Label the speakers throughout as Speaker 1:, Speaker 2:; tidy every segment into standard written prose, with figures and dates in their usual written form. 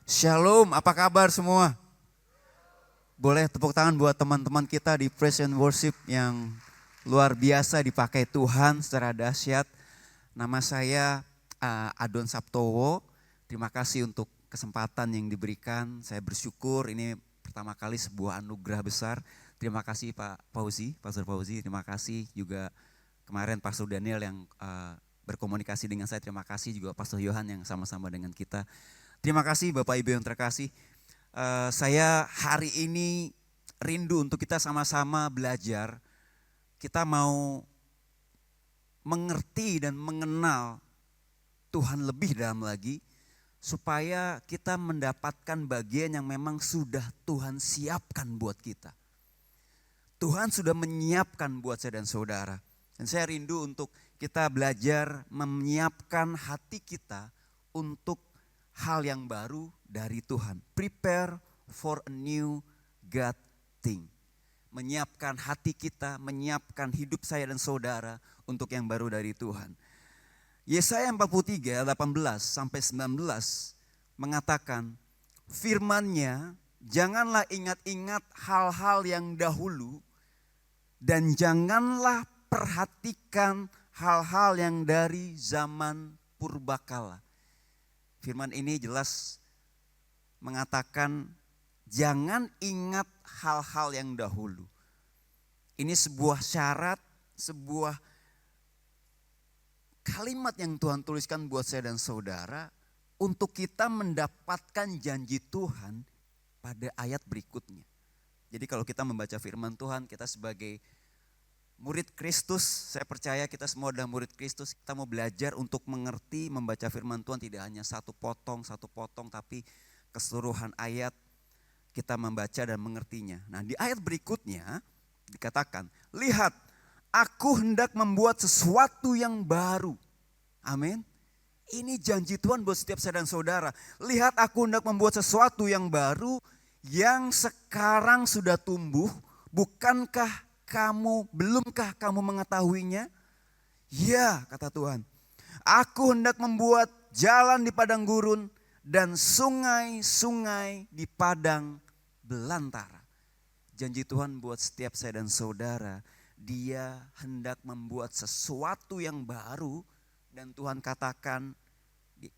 Speaker 1: Shalom, apa kabar semua? Boleh tepuk tangan buat teman-teman kita di Praise and Worship yang luar biasa dipakai Tuhan secara dahsyat. Nama saya Adon Saptowo. Terima kasih untuk kesempatan yang diberikan. Saya bersyukur ini pertama kali sebuah anugerah besar. Terima kasih Pak Fauzi, Pastor Fauzi. Terima kasih juga kemarin Pastor Daniel yang berkomunikasi dengan saya. Terima kasih juga Pastor Yohan yang sama-sama dengan kita. Terima kasih Bapak Ibu yang terkasih. Saya hari ini rindu untuk kita sama-sama belajar. Kita mau mengerti dan mengenal Tuhan lebih dalam lagi. Supaya kita mendapatkan bagian yang memang sudah Tuhan siapkan buat kita. Tuhan sudah menyiapkan buat saya dan saudara. Dan saya rindu untuk kita belajar menyiapkan hati kita untuk hal yang baru dari Tuhan. Prepare for a new God thing. Menyiapkan hati kita, menyiapkan hidup saya dan saudara untuk yang baru dari Tuhan. Yesaya 43, 18 sampai 19 mengatakan, firman-Nya, janganlah ingat-ingat hal-hal yang dahulu dan janganlah perhatikan hal-hal yang dari zaman purbakala. Firman ini jelas mengatakan jangan ingat hal-hal yang dahulu. Ini sebuah syarat, sebuah kalimat yang Tuhan tuliskan buat saya dan saudara untuk kita mendapatkan janji Tuhan pada ayat berikutnya. Jadi kalau kita membaca firman Tuhan, kita sebagai murid Kristus, saya percaya kita semua adalah murid Kristus. Kita mau belajar untuk mengerti, membaca firman Tuhan tidak hanya satu potong, tapi keseluruhan ayat kita membaca dan mengertinya. Nah di ayat berikutnya dikatakan, lihat aku hendak membuat sesuatu yang baru. Amin. Ini janji Tuhan buat setiap saya dan saudara. Lihat aku hendak membuat sesuatu yang baru yang sekarang sudah tumbuh. Belumkah kamu mengetahuinya? Ya, kata Tuhan. Aku hendak membuat jalan di padang gurun dan sungai-sungai di padang belantara. Janji Tuhan buat setiap saya dan saudara, Dia hendak membuat sesuatu yang baru. Dan Tuhan katakan, di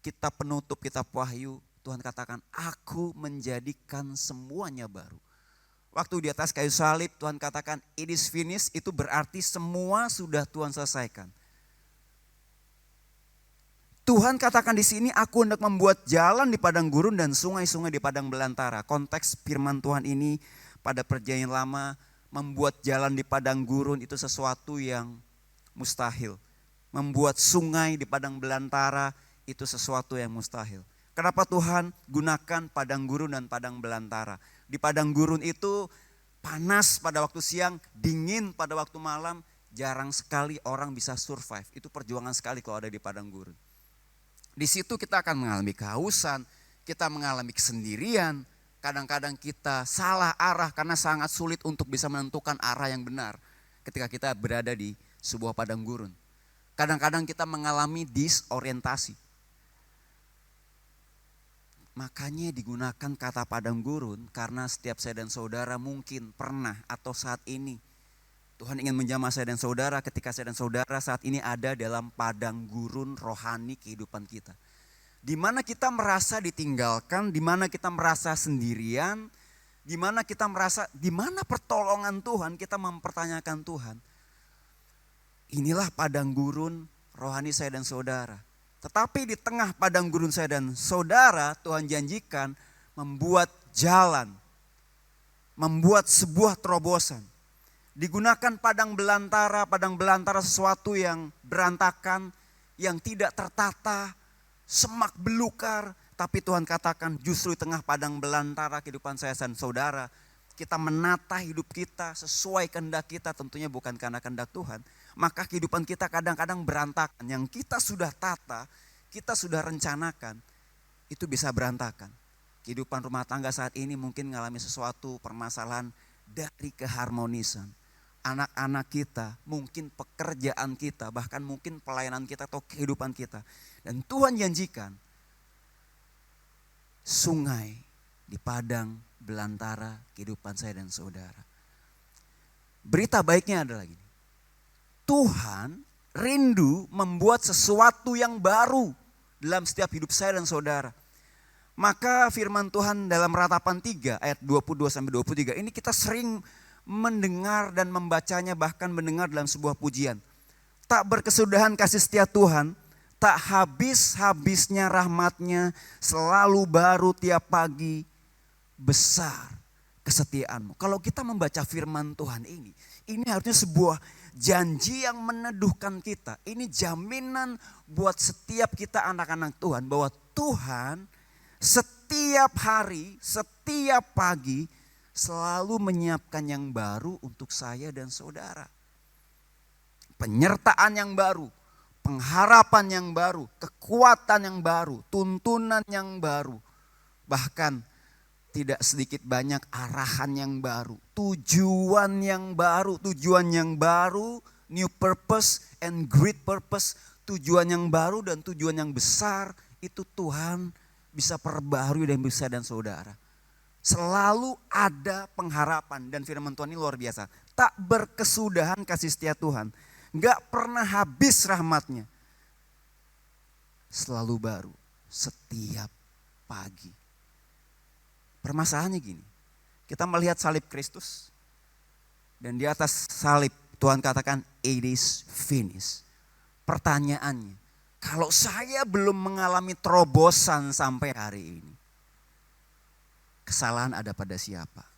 Speaker 1: kitab penutup, kitab Wahyu, Tuhan katakan, aku menjadikan semuanya baru. Waktu di atas kayu salib Tuhan katakan it is finished, itu berarti semua sudah Tuhan selesaikan. Tuhan katakan di sini aku hendak membuat jalan di padang gurun dan sungai-sungai di padang belantara. Konteks firman Tuhan ini pada perjanjian lama, membuat jalan di padang gurun itu sesuatu yang mustahil. Membuat sungai di padang belantara itu sesuatu yang mustahil. Kenapa Tuhan gunakan padang gurun dan padang belantara? Di padang gurun itu panas pada waktu siang, dingin pada waktu malam, jarang sekali orang bisa survive. Itu perjuangan sekali kalau ada di padang gurun. Di situ kita akan mengalami kehausan, kita mengalami kesendirian, kadang-kadang kita salah arah karena sangat sulit untuk bisa menentukan arah yang benar ketika kita berada di sebuah padang gurun. Kadang-kadang kita mengalami disorientasi. Makanya digunakan kata padang gurun karena setiap saya dan saudara mungkin pernah atau saat ini Tuhan ingin menjamah saya dan saudara ketika saya dan saudara saat ini ada dalam padang gurun rohani kehidupan kita. Di mana kita merasa ditinggalkan, di mana kita merasa sendirian, di mana kita merasa di mana pertolongan Tuhan, kita mempertanyakan Tuhan. Inilah padang gurun rohani saya dan saudara. Tetapi di tengah padang gurun saya dan saudara, Tuhan janjikan membuat jalan, membuat sebuah terobosan. Digunakan padang belantara sesuatu yang berantakan, yang tidak tertata, semak belukar. Tapi Tuhan katakan justru di tengah padang belantara kehidupan saya dan saudara, kita menata hidup kita sesuai kehendak kita, tentunya bukan karena kehendak Tuhan. Maka kehidupan kita kadang-kadang berantakan. Yang kita sudah tata, kita sudah rencanakan, itu bisa berantakan. Kehidupan rumah tangga saat ini mungkin mengalami sesuatu permasalahan dari keharmonisan. Anak-anak kita, mungkin pekerjaan kita, bahkan mungkin pelayanan kita atau kehidupan kita. Dan Tuhan janjikan, sungai di padang belantara kehidupan saya dan saudara. Berita baiknya adalah gini. Tuhan rindu membuat sesuatu yang baru dalam setiap hidup saya dan saudara. Maka firman Tuhan dalam Ratapan 3 ayat 22-23 ini kita sering mendengar dan membacanya, bahkan mendengar dalam sebuah pujian. Tak berkesudahan kasih setia Tuhan, tak habis-habisnya rahmatnya, selalu baru tiap pagi, besar kesetiaanmu. Kalau kita membaca firman Tuhan ini harusnya sebuah janji yang meneduhkan kita. Ini jaminan buat setiap kita anak-anak Tuhan bahwa Tuhan setiap hari, setiap pagi selalu menyiapkan yang baru untuk saya dan saudara. Penyertaan yang baru, pengharapan yang baru, kekuatan yang baru, tuntunan yang baru. Bahkan tidak sedikit banyak arahan yang baru, tujuan yang baru, new purpose and great purpose, tujuan yang baru dan tujuan yang besar itu Tuhan bisa perbaharui dan bisa dan saudara. Selalu ada pengharapan dan firman Tuhan ini luar biasa. Tak berkesudahan kasih setia Tuhan, gak pernah habis rahmatnya. Selalu baru setiap pagi. Permasalahannya gini, kita melihat salib Kristus dan di atas salib Tuhan katakan it is finished. Pertanyaannya, kalau saya belum mengalami terobosan sampai hari ini, kesalahan ada pada siapa?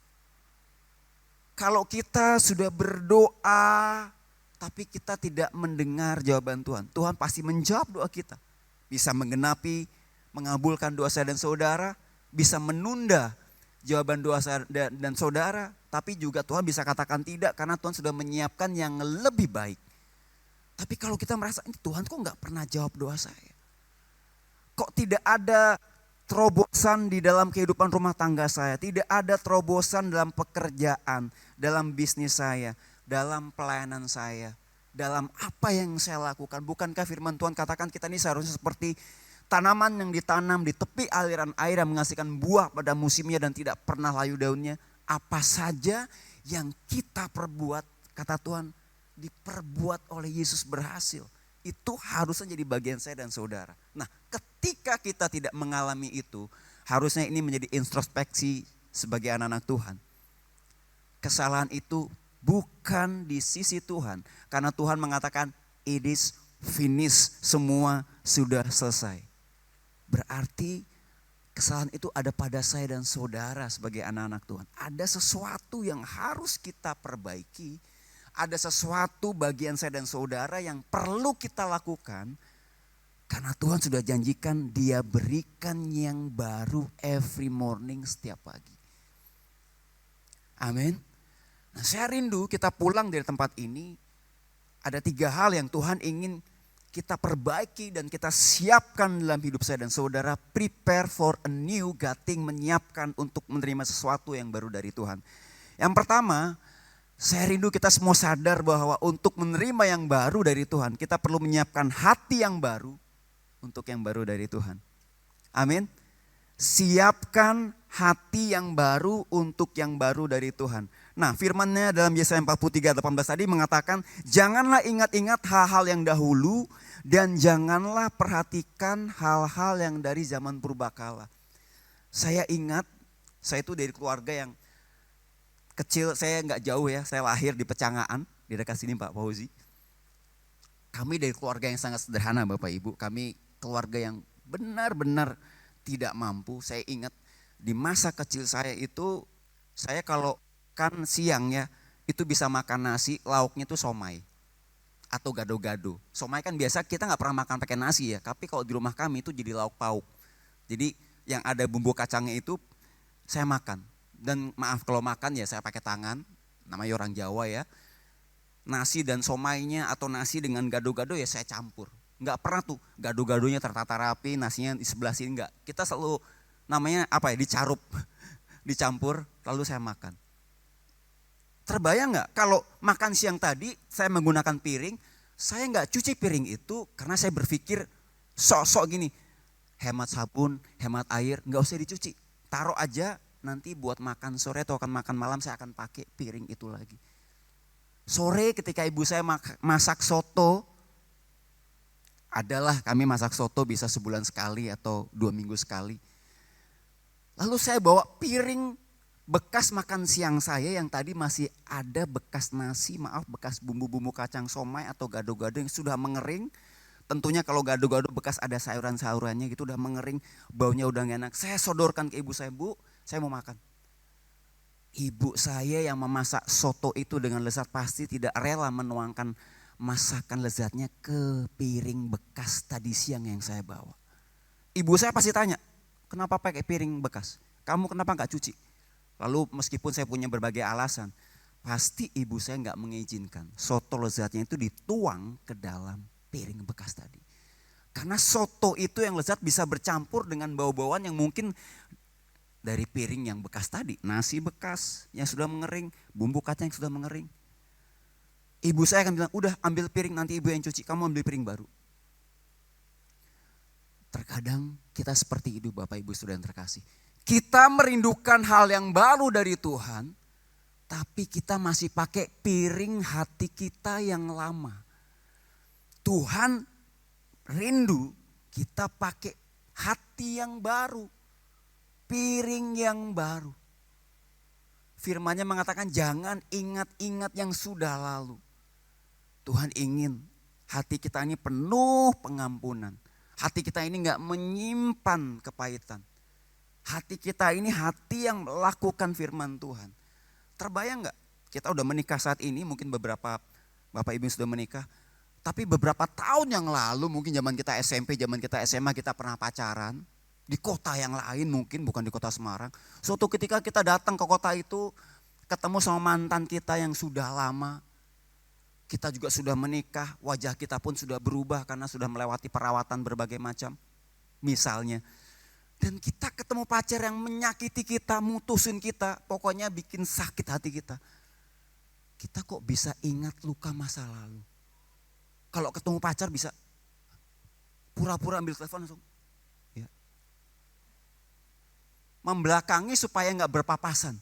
Speaker 1: Kalau kita sudah berdoa tapi kita tidak mendengar jawaban Tuhan, Tuhan pasti menjawab doa kita. Bisa menggenapi, mengabulkan doa saya dan saudara, bisa menunda jawaban doa saya dan saudara, tapi juga Tuhan bisa katakan tidak karena Tuhan sudah menyiapkan yang lebih baik. Tapi kalau kita merasa ini Tuhan kok gak pernah jawab doa saya, kok tidak ada terobosan di dalam kehidupan rumah tangga saya, tidak ada terobosan dalam pekerjaan, dalam bisnis saya, dalam pelayanan saya, dalam apa yang saya lakukan. Bukankah firman Tuhan katakan kita ini seharusnya seperti tanaman yang ditanam di tepi aliran air yang menghasilkan buah pada musimnya dan tidak pernah layu daunnya. Apa saja yang kita perbuat, kata Tuhan, diperbuat oleh Yesus berhasil. Itu harusnya jadi bagian saya dan saudara. Nah, ketika kita tidak mengalami itu, harusnya ini menjadi introspeksi sebagai anak-anak Tuhan. Kesalahan itu bukan di sisi Tuhan, karena Tuhan mengatakan it is finished, semua sudah selesai. Berarti kesalahan itu ada pada saya dan saudara sebagai anak-anak Tuhan. Ada sesuatu yang harus kita perbaiki. Ada sesuatu bagian saya dan saudara yang perlu kita lakukan. Karena Tuhan sudah janjikan Dia berikan yang baru every morning, setiap pagi. Amin. Nah, saya rindu kita pulang dari tempat ini. Ada 3 hal yang Tuhan ingin kita perbaiki dan kita siapkan dalam hidup saya dan saudara. Prepare for a new, gating menyiapkan untuk menerima sesuatu yang baru dari Tuhan. Yang pertama, saya rindu kita semua sadar bahwa untuk menerima yang baru dari Tuhan, kita perlu menyiapkan hati yang baru untuk yang baru dari Tuhan. Amin. Siapkan hati yang baru untuk yang baru dari Tuhan. Nah, firman-Nya dalam Yesaya 43:18 tadi mengatakan, janganlah ingat-ingat hal-hal yang dahulu dan janganlah perhatikan hal-hal yang dari zaman purbakala. Saya ingat, saya itu dari keluarga yang kecil, saya nggak jauh ya, saya lahir di Pecangaan, di dekat sini Pak Fauzi. Kami dari keluarga yang sangat sederhana Bapak Ibu, kami keluarga yang benar-benar tidak mampu. Saya ingat di masa kecil saya itu, saya kalau kan siang ya, itu bisa makan nasi, lauknya itu somai atau gado-gado. Somai kan biasa kita nggak pernah makan pakai nasi ya, tapi kalau di rumah kami itu jadi lauk pauk. Jadi yang ada bumbu kacangnya itu saya makan. Dan maaf kalau makan ya saya pakai tangan, namanya orang Jawa ya. Nasi dan somainya atau nasi dengan gado-gado ya saya campur. Nggak pernah tuh gado-gadonya tertata rapi, nasinya di sebelah sini enggak. Kita selalu namanya apa ya, dicarup, dicampur lalu saya makan. Terbayang nggak kalau makan siang tadi saya menggunakan piring, saya nggak cuci piring itu karena saya berpikir sok-sok gini, hemat sabun, hemat air, nggak usah dicuci. Taruh aja, nanti buat makan sore atau akan makan malam saya akan pakai piring itu lagi. Sore ketika ibu saya masak soto, adalah kami masak soto bisa sebulan sekali atau 2 minggu sekali. Lalu saya bawa piring bekas makan siang saya yang tadi masih ada bekas nasi, bekas bumbu-bumbu kacang somai atau gado-gado yang sudah mengering. Tentunya kalau gado-gado bekas ada sayuran-sayurannya gitu udah mengering, baunya udah gak enak. Saya sodorkan ke ibu saya, Bu, saya mau makan. Ibu saya yang memasak soto itu dengan lezat pasti tidak rela menuangkan masakan lezatnya ke piring bekas tadi siang yang saya bawa. Ibu saya pasti tanya, kenapa pakai piring bekas? Kamu kenapa gak cuci? Lalu meskipun saya punya berbagai alasan, pasti ibu saya gak mengizinkan soto lezatnya itu dituang ke dalam piring bekas tadi. Karena soto itu yang lezat bisa bercampur dengan bau-bauan yang mungkin dari piring yang bekas tadi. Nasi bekas yang sudah mengering, bumbu kacang yang sudah mengering. Ibu saya akan bilang, udah ambil piring nanti ibu yang cuci, kamu ambil piring baru. Terkadang kita seperti itu Bapak Ibu Saudara yang terkasih. Kita merindukan hal yang baru dari Tuhan, tapi kita masih pakai piring hati kita yang lama. Tuhan rindu kita pakai hati yang baru, piring yang baru. Firman-Nya mengatakan jangan ingat-ingat yang sudah lalu. Tuhan ingin hati kita ini penuh pengampunan. Hati kita ini gak menyimpan kepahitan. Hati kita ini hati yang melakukan firman Tuhan. Terbayang gak? Kita udah menikah saat ini, mungkin beberapa Bapak Ibu sudah menikah. Tapi beberapa tahun yang lalu, mungkin zaman kita SMP, zaman kita SMA kita pernah pacaran. Di kota yang lain mungkin, bukan di kota Semarang. Suatu ketika kita datang ke kota itu, ketemu sama mantan kita yang sudah lama. Kita juga sudah menikah, wajah kita pun sudah berubah karena sudah melewati perawatan berbagai macam. Misalnya. Dan kita ketemu pacar yang menyakiti kita, mutusin kita, pokoknya bikin sakit hati kita. Kita kok bisa ingat luka masa lalu. Kalau ketemu pacar bisa pura-pura ambil telepon langsung. Ya. Membelakangi supaya gak berpapasan.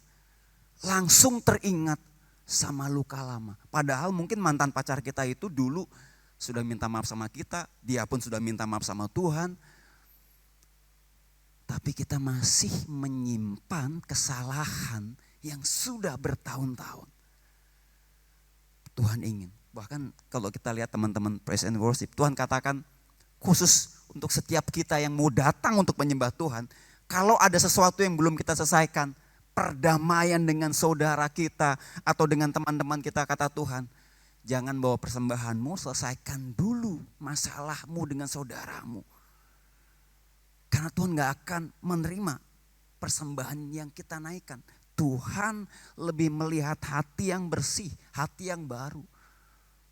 Speaker 1: Langsung teringat sama luka lama. Padahal mungkin mantan pacar kita itu dulu sudah minta maaf sama kita, dia pun sudah minta maaf sama Tuhan. Tapi kita masih menyimpan kesalahan yang sudah bertahun-tahun. Tuhan ingin, bahkan kalau kita lihat teman-teman praise and worship, Tuhan katakan khusus untuk setiap kita yang mau datang untuk menyembah Tuhan, kalau ada sesuatu yang belum kita selesaikan, perdamaian dengan saudara kita atau dengan teman-teman kita, kata Tuhan, jangan bawa persembahanmu, selesaikan dulu masalahmu dengan saudaramu. Karena Tuhan gak akan menerima persembahan yang kita naikkan. Tuhan lebih melihat hati yang bersih, hati yang baru.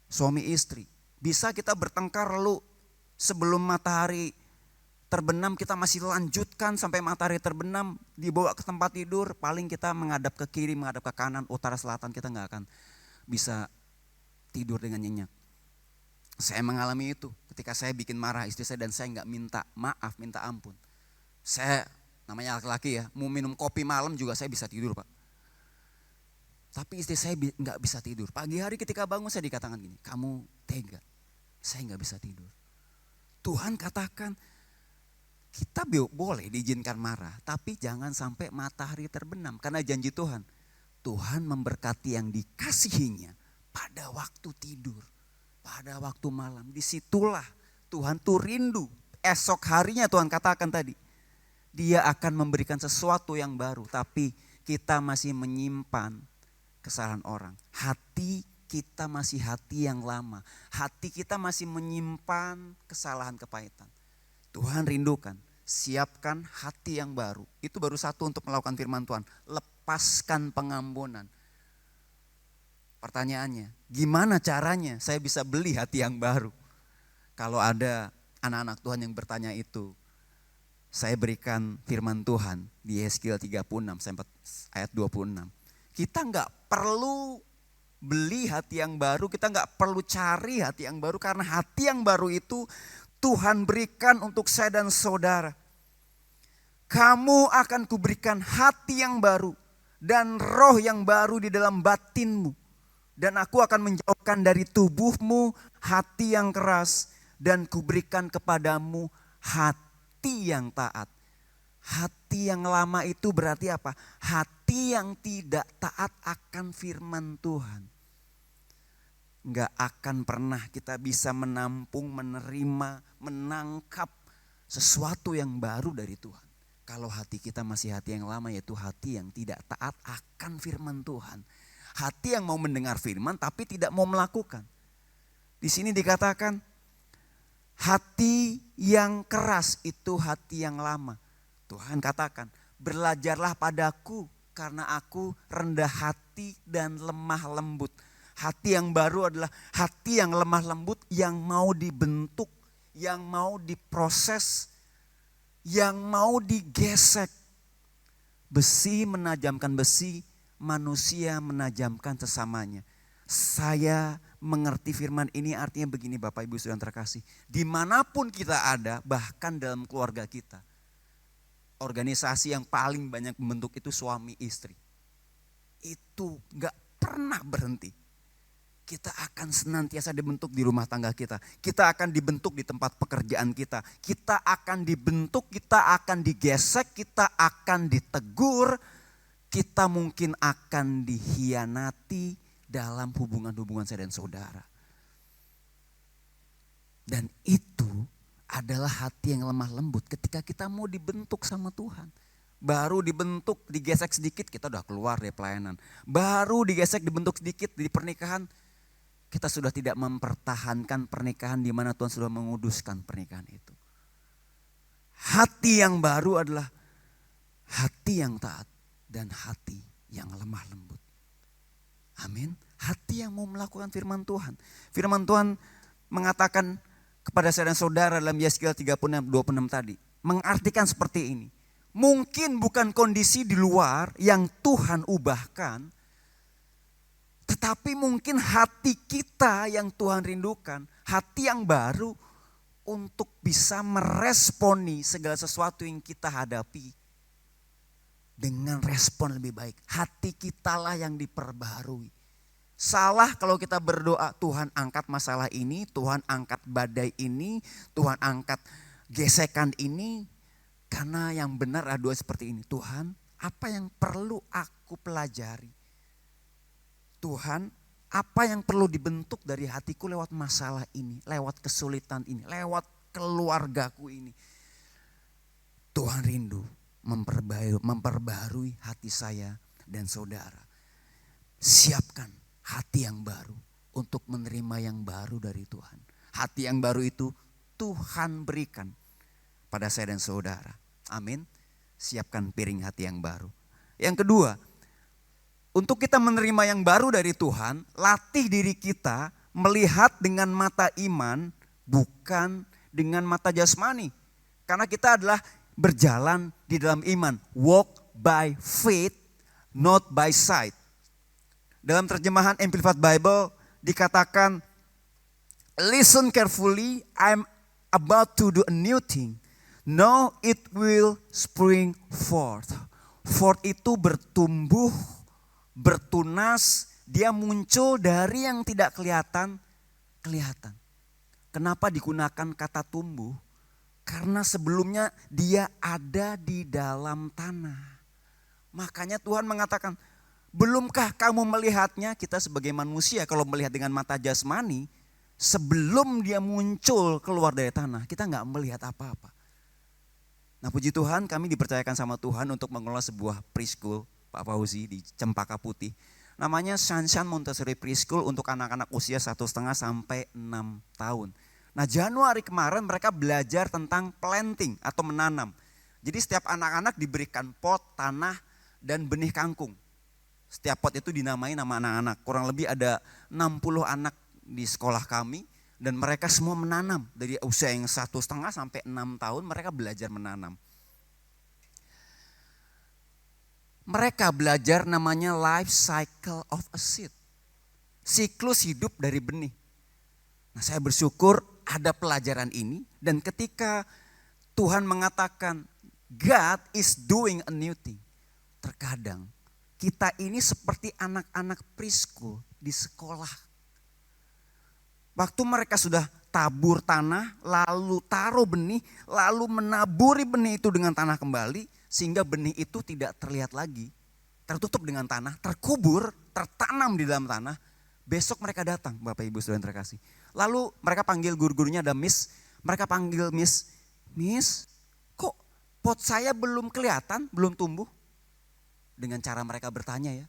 Speaker 1: Suami istri, bisa kita bertengkar lalu sebelum matahari terbenam kita masih lanjutkan sampai matahari terbenam, dibawa ke tempat tidur, paling kita menghadap ke kiri, menghadap ke kanan, utara, selatan, kita gak akan bisa tidur dengan nyenyak. Saya mengalami itu ketika saya bikin marah istri saya dan saya gak minta maaf, minta ampun. Saya namanya laki-laki ya, mau minum kopi malam juga saya bisa tidur Pak. Tapi istri saya gak bisa tidur. Pagi hari ketika bangun saya dikatakan gini, kamu tega, saya gak bisa tidur. Tuhan katakan, kita boleh diizinkan marah, tapi jangan sampai matahari terbenam. Karena janji Tuhan, Tuhan memberkati yang dikasihinya pada waktu tidur, pada waktu malam. Disitulah Tuhan tuh rindu. Esok harinya Tuhan katakan tadi, Dia akan memberikan sesuatu yang baru. Tapi kita masih menyimpan kesalahan orang. Hati kita masih hati yang lama. Hati kita masih menyimpan kesalahan kepahitan. Tuhan rindukan, siapkan hati yang baru. Itu baru satu untuk melakukan firman Tuhan. Lepaskan pengampunan. Pertanyaannya, gimana caranya saya bisa beli hati yang baru? Kalau ada anak-anak Tuhan yang bertanya itu, saya berikan firman Tuhan di Yeskiel 36 ayat 26. Kita gak perlu beli hati yang baru, kita gak perlu cari hati yang baru. Karena hati yang baru itu Tuhan berikan untuk saya dan saudara. Kamu akan kuberikan hati yang baru dan roh yang baru di dalam batinmu. Dan aku akan menjauhkan dari tubuhmu hati yang keras dan kuberikan kepadamu hati yang taat. Hati yang lama itu berarti apa? Hati yang tidak taat akan firman Tuhan. Enggak akan pernah kita bisa menampung, menerima, menangkap sesuatu yang baru dari Tuhan. Kalau hati kita masih hati yang lama, yaitu hati yang tidak taat akan firman Tuhan. Hati yang mau mendengar firman tapi tidak mau melakukan. Di sini dikatakan hati yang keras itu hati yang lama. Tuhan katakan, belajarlah padaku karena aku rendah hati dan lemah lembut. Hati yang baru adalah hati yang lemah lembut, yang mau dibentuk, yang mau diproses, yang mau digesek. Besi menajamkan besi, manusia menajamkan sesamanya. Saya mengerti firman ini artinya begini Bapak Ibu Saudara terkasih. Dimanapun kita ada, bahkan dalam keluarga kita. Organisasi yang paling banyak membentuk itu suami istri. Itu gak pernah berhenti. Kita akan senantiasa dibentuk di rumah tangga kita. Kita akan dibentuk di tempat pekerjaan kita. Kita akan dibentuk, kita akan digesek, kita akan ditegur. Kita mungkin akan dikhianati dalam hubungan-hubungan saya dan saudara. Dan itu adalah hati yang lemah lembut ketika kita mau dibentuk sama Tuhan. Baru dibentuk, digesek sedikit, kita udah keluar dari pelayanan. Baru digesek, dibentuk sedikit di pernikahan, kita sudah tidak mempertahankan pernikahan di mana Tuhan sudah menguduskan pernikahan itu. Hati yang baru adalah hati yang taat dan hati yang lemah lembut. Amin. Hati yang mau melakukan firman Tuhan. Firman Tuhan mengatakan kepada saya dan saudara dalam Yeskiel 36:26 tadi. Mengartikan seperti ini. Mungkin bukan kondisi di luar yang Tuhan ubahkan. Tetapi mungkin hati kita yang Tuhan rindukan, hati yang baru untuk bisa meresponi segala sesuatu yang kita hadapi dengan respon lebih baik. Hati kitalah yang diperbarui. Salah kalau kita berdoa, Tuhan angkat masalah ini, Tuhan angkat badai ini, Tuhan angkat gesekan ini. Karena yang benar adalah seperti ini. Tuhan, apa yang perlu aku pelajari? Tuhan, apa yang perlu dibentuk dari hatiku lewat masalah ini, lewat kesulitan ini, lewat keluargaku ini. Tuhan rindu memperbarui hati saya dan saudara. Siapkan hati yang baru untuk menerima yang baru dari Tuhan. Hati yang baru itu Tuhan berikan pada saya dan saudara. Amin. Siapkan piring hati yang baru. Yang kedua, untuk kita menerima yang baru dari Tuhan, latih diri kita melihat dengan mata iman, bukan dengan mata jasmani. Karena kita adalah berjalan di dalam iman. Walk by faith, not by sight. Dalam terjemahan Amplified Bible dikatakan, listen carefully, I'm about to do a new thing. Now it will spring forth. Forth itu bertumbuh, bertunas, dia muncul dari yang tidak kelihatan. Kenapa digunakan kata tumbuh? Karena sebelumnya dia ada di dalam tanah. Makanya Tuhan mengatakan, belumkah kamu melihatnya? Kita sebagai manusia kalau melihat dengan mata jasmani, sebelum dia muncul keluar dari tanah, kita gak melihat apa-apa. Nah puji Tuhan, kami dipercayakan sama Tuhan untuk mengelola sebuah preschool, Pak Fauzi, di Cempaka Putih. Namanya Sunshine Montessori Preschool untuk anak-anak usia 1,5 sampai 6 tahun. Nah Januari kemarin mereka belajar tentang planting atau menanam. Jadi setiap anak-anak diberikan pot, tanah, dan benih kangkung. Setiap pot itu dinamai nama anak-anak. Kurang lebih ada 60 anak di sekolah kami. Dan mereka semua menanam. Dari usia yang 1,5 sampai 6 tahun mereka belajar menanam. Mereka belajar namanya life cycle of a seed. Siklus hidup dari benih. Nah saya bersyukur ada pelajaran ini. Dan ketika Tuhan mengatakan God is doing a new thing. Terkadang kita ini seperti anak-anak preschool di sekolah. Waktu mereka sudah tabur tanah, lalu taruh benih, lalu menaburi benih itu dengan tanah kembali, sehingga benih itu tidak terlihat lagi, tertutup dengan tanah, terkubur, tertanam di dalam tanah. Besok mereka datang, Bapak Ibu Saudara yang terkasih. Lalu mereka panggil guru-gurunya, ada Miss, mereka panggil Miss, Miss, kok pot saya belum kelihatan, belum tumbuh? Dengan cara mereka bertanya ya.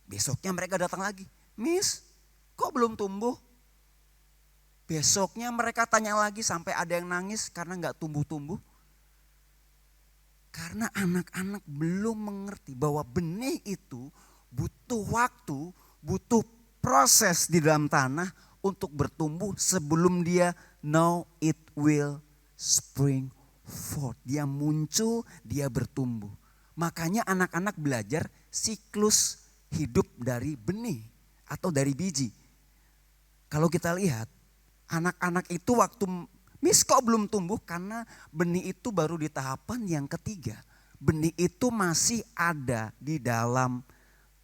Speaker 1: Besoknya mereka datang lagi, Miss, kok belum tumbuh? Besoknya mereka tanya lagi sampai ada yang nangis karena gak tumbuh-tumbuh. Karena anak-anak belum mengerti bahwa benih itu butuh waktu, butuh proses di dalam tanah untuk bertumbuh sebelum dia know it will spring forth. Dia muncul, dia bertumbuh. Makanya anak-anak belajar siklus hidup dari benih atau dari biji. Kalau kita lihat, anak-anak itu waktu Miss kok belum tumbuh karena benih itu baru di tahapan yang ketiga. Benih itu masih ada di dalam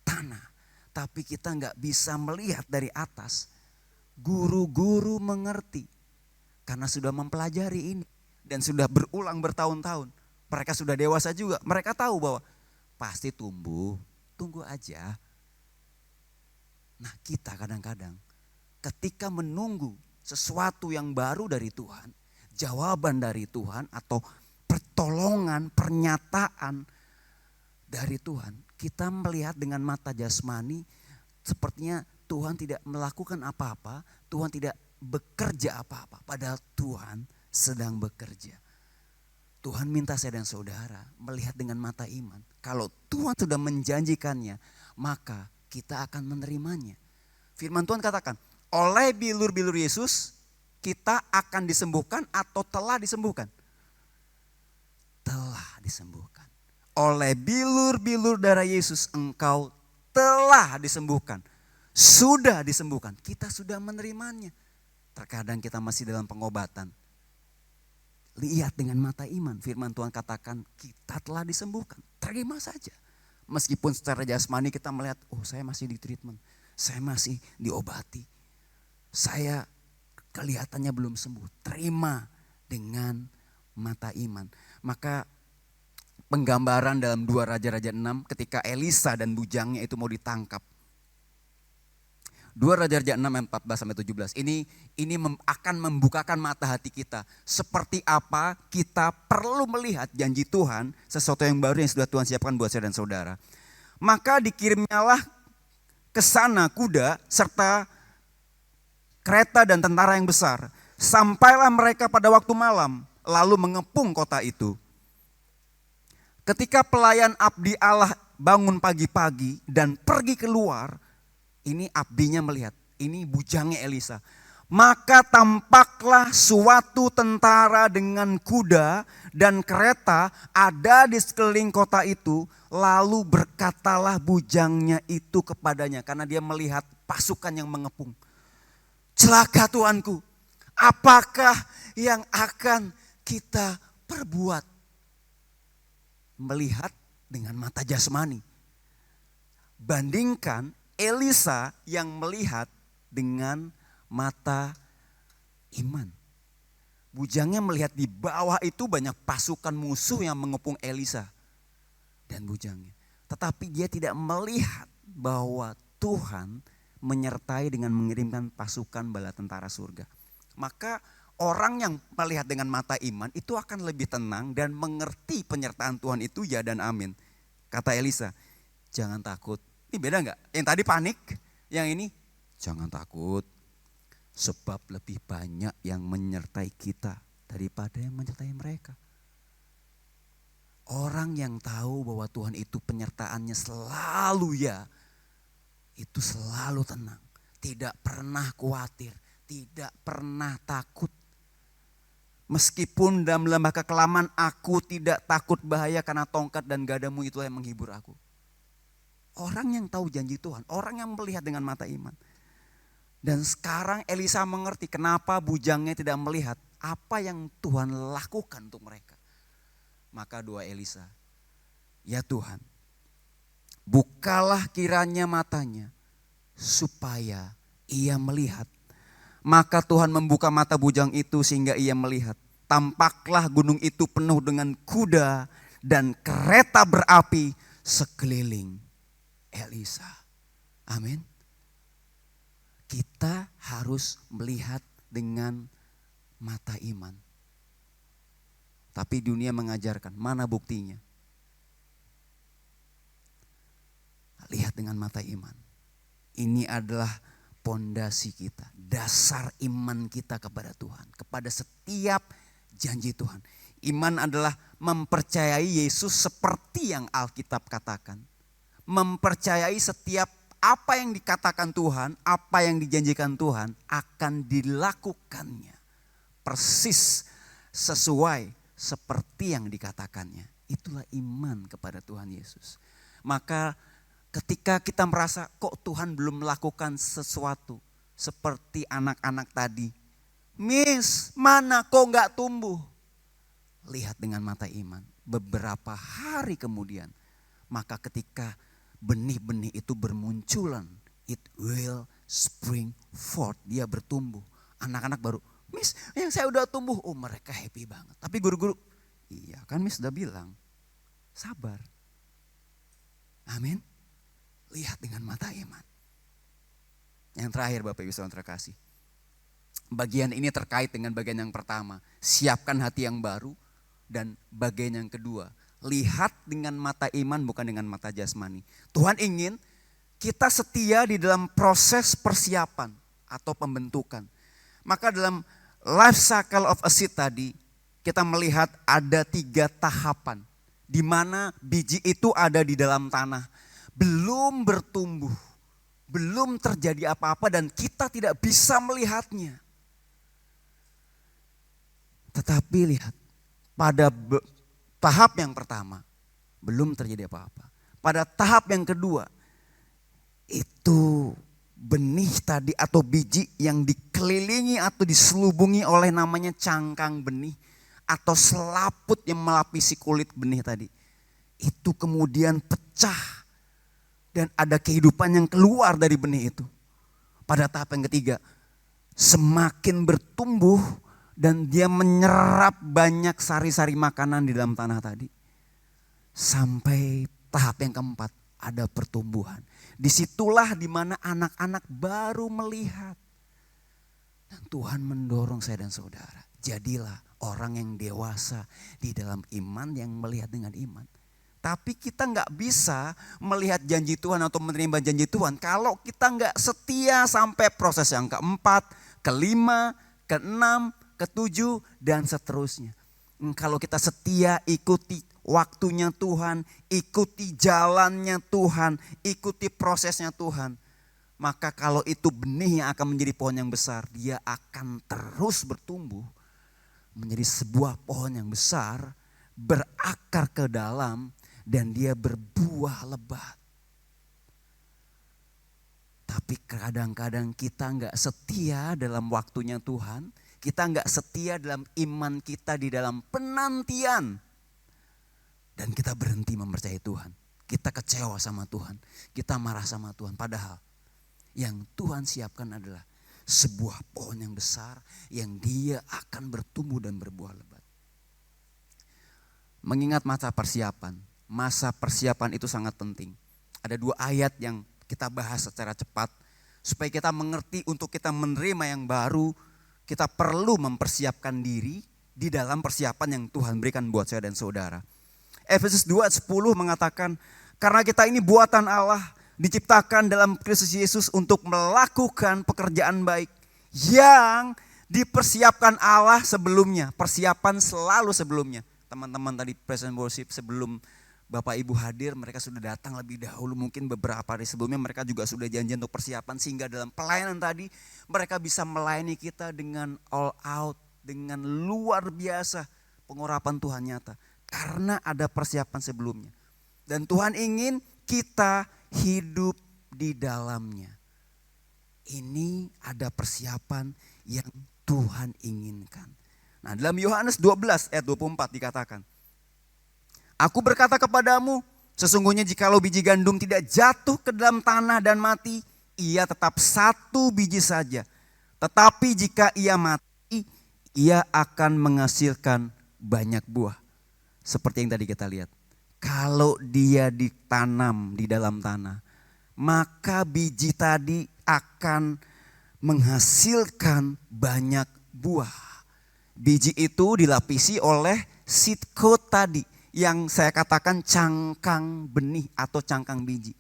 Speaker 1: tanah. Tapi kita gak bisa melihat dari atas. Guru-guru mengerti karena sudah mempelajari ini. Dan sudah berulang bertahun-tahun. Mereka sudah dewasa juga. Mereka tahu bahwa pasti tumbuh, tunggu aja. Nah kita kadang-kadang ketika menunggu sesuatu yang baru dari Tuhan, jawaban dari Tuhan atau pertolongan, pernyataan dari Tuhan, kita melihat dengan mata jasmani sepertinya Tuhan tidak melakukan apa-apa, Tuhan tidak bekerja apa-apa, padahal Tuhan sedang bekerja. Tuhan minta saya dan saudara melihat dengan mata iman. Kalau Tuhan sudah menjanjikannya, maka kita akan menerimanya. Firman Tuhan katakan, oleh bilur-bilur Yesus kita akan disembuhkan atau telah disembuhkan? Telah disembuhkan. Oleh bilur-bilur darah Yesus engkau telah disembuhkan. Sudah disembuhkan. Kita sudah menerimanya. Terkadang kita masih dalam pengobatan. Lihat dengan mata iman. Firman Tuhan katakan kita telah disembuhkan. Terima saja. Meskipun secara jasmani kita melihat, oh saya masih di treatment. Saya masih diobati. Saya kelihatannya belum sembuh. Terima dengan mata iman. Maka penggambaran dalam 2 Raja-Raja 6 ketika Elisa dan bujangnya itu mau ditangkap. 2 Raja-Raja 6 ayat 14-17. Ini akan membukakan mata hati kita. Seperti apa kita perlu melihat janji Tuhan, sesuatu yang baru yang sudah Tuhan siapkan buat saya dan saudara. Maka dikirimnyalah ke sana kuda serta kereta dan tentara yang besar. Sampailah mereka pada waktu malam, lalu mengepung kota itu. Ketika pelayan abdi Allah bangun pagi-pagi dan pergi keluar, ini abdinya melihat, ini bujangnya Elisa. Maka tampaklah suatu tentara dengan kuda dan kereta ada di sekeliling kota itu. Lalu berkatalah bujangnya itu kepadanya karena dia melihat pasukan yang mengepung. Celaka Tuanku, apakah yang akan kita perbuat? Melihat dengan mata jasmani. Bandingkan Elisa yang melihat dengan mata iman. Bujangnya melihat di bawah itu banyak pasukan musuh yang mengepung Elisa dan bujangnya. Tetapi dia tidak melihat bahwa Tuhan menyertai dengan mengirimkan pasukan bala tentara surga. Maka orang yang melihat dengan mata iman itu akan lebih tenang dan mengerti penyertaan Tuhan itu ya dan amin. Kata Elisa, jangan takut. Ini beda gak? Yang tadi panik, yang ini jangan takut. Sebab lebih banyak yang menyertai kita daripada yang menyertai mereka. Orang yang tahu bahwa Tuhan itu penyertaannya selalu ya, itu selalu tenang. Tidak pernah khawatir, tidak pernah takut. Meskipun dalam lembah kekelaman aku tidak takut bahaya karena tongkat dan gadamu itulah yang menghibur aku. Orang yang tahu janji Tuhan, orang yang melihat dengan mata iman. Dan sekarang Elisa mengerti kenapa bujangnya tidak melihat apa yang Tuhan lakukan untuk mereka. Maka doa Elisa, ya Tuhan, bukalah kiranya matanya supaya ia melihat. Maka Tuhan membuka mata bujang itu sehingga ia melihat. Tampaklah gunung itu penuh dengan kuda dan kereta berapi sekeliling Elisa. Amin. Kita harus melihat dengan mata iman. Tapi dunia mengajarkan, mana buktinya? Lihat dengan mata iman. Ini adalah pondasi kita, dasar iman kita kepada Tuhan, kepada setiap janji Tuhan. Iman adalah mempercayai Yesus seperti yang Alkitab katakan. Mempercayai setiap apa yang dikatakan Tuhan, apa yang dijanjikan Tuhan akan dilakukannya. Persis sesuai seperti yang dikatakannya. Itulah iman kepada Tuhan Yesus. Maka ketika kita merasa kok Tuhan belum melakukan sesuatu seperti anak-anak tadi. Miss, mana kok gak tumbuh? Lihat dengan mata iman. Beberapa hari kemudian, maka ketika benih-benih itu bermunculan, it will spring forth. Dia bertumbuh. Anak-anak baru, Miss, yang saya udah tumbuh. Oh, mereka happy banget. Tapi guru-guru, iya kan Miss udah bilang, sabar. Amin. Lihat dengan mata iman. Yang terakhir Bapak Ibu Saudara terkasih. Bagian ini terkait dengan bagian yang pertama. Siapkan hati yang baru. Dan bagian yang kedua. Lihat dengan mata iman bukan dengan mata jasmani. Tuhan ingin kita setia di dalam proses persiapan atau pembentukan. Maka dalam life cycle of a seed tadi kita melihat ada 3 tahapan. Di mana biji itu ada di dalam tanah. Belum bertumbuh. Belum terjadi apa-apa dan kita tidak bisa melihatnya. Tetapi lihat pada tahap yang pertama, belum terjadi apa-apa. Pada tahap yang kedua, itu benih tadi atau biji yang dikelilingi atau diselubungi oleh namanya cangkang benih. Atau selaput yang melapisi kulit benih tadi. Itu kemudian pecah. Dan ada kehidupan yang keluar dari benih itu. Pada tahap yang ketiga, semakin bertumbuh dan dia menyerap banyak sari-sari makanan di dalam tanah tadi. Sampai tahap yang keempat, ada pertumbuhan. Disitulah dimana anak-anak baru melihat. Dan Tuhan mendorong saya dan saudara, jadilah orang yang dewasa di dalam iman yang melihat dengan iman. Tapi kita gak bisa melihat janji Tuhan atau menerima janji Tuhan kalau kita gak setia sampai proses yang keempat, kelima, keenam, ketujuh dan seterusnya. Kalau kita setia ikuti waktunya Tuhan, ikuti jalannya Tuhan, ikuti prosesnya Tuhan. Maka kalau itu benih yang akan menjadi pohon yang besar, dia akan terus bertumbuh menjadi sebuah pohon yang besar, berakar ke dalam dan dia berbuah lebat. Tapi kadang-kadang kita gak setia dalam waktunya Tuhan. Kita gak setia dalam iman kita di dalam penantian. Dan kita berhenti mempercayai Tuhan. Kita kecewa sama Tuhan. Kita marah sama Tuhan. Padahal yang Tuhan siapkan adalah sebuah pohon yang besar. Yang dia akan bertumbuh dan berbuah lebat. Mengingat masa persiapan. Masa persiapan itu sangat penting. Ada 2 ayat yang kita bahas secara cepat. Supaya kita mengerti untuk kita menerima yang baru. Kita perlu mempersiapkan diri di dalam persiapan yang Tuhan berikan buat saya dan saudara. Efesus 2 ayat 10 mengatakan, karena kita ini buatan Allah diciptakan dalam Kristus Yesus untuk melakukan pekerjaan baik yang dipersiapkan Allah sebelumnya. Persiapan selalu sebelumnya. Teman-teman tadi present worship sebelum Bapak Ibu hadir, mereka sudah datang lebih dahulu, mungkin beberapa hari sebelumnya mereka juga sudah janji untuk persiapan sehingga dalam pelayanan tadi mereka bisa melayani kita dengan all out, dengan luar biasa pengurapan Tuhan nyata. Karena ada persiapan sebelumnya. Dan Tuhan ingin kita hidup di dalamnya. Ini ada persiapan yang Tuhan inginkan. Nah, dalam Yohanes 12 ayat 24 dikatakan, Aku berkata kepadamu, sesungguhnya jikalau biji gandum tidak jatuh ke dalam tanah dan mati, ia tetap satu biji saja. Tetapi jika ia mati, ia akan menghasilkan banyak buah. Seperti yang tadi kita lihat. Kalau dia ditanam di dalam tanah, maka biji tadi akan menghasilkan banyak buah. Biji itu dilapisi oleh seed coat tadi, yang saya katakan cangkang benih atau cangkang biji.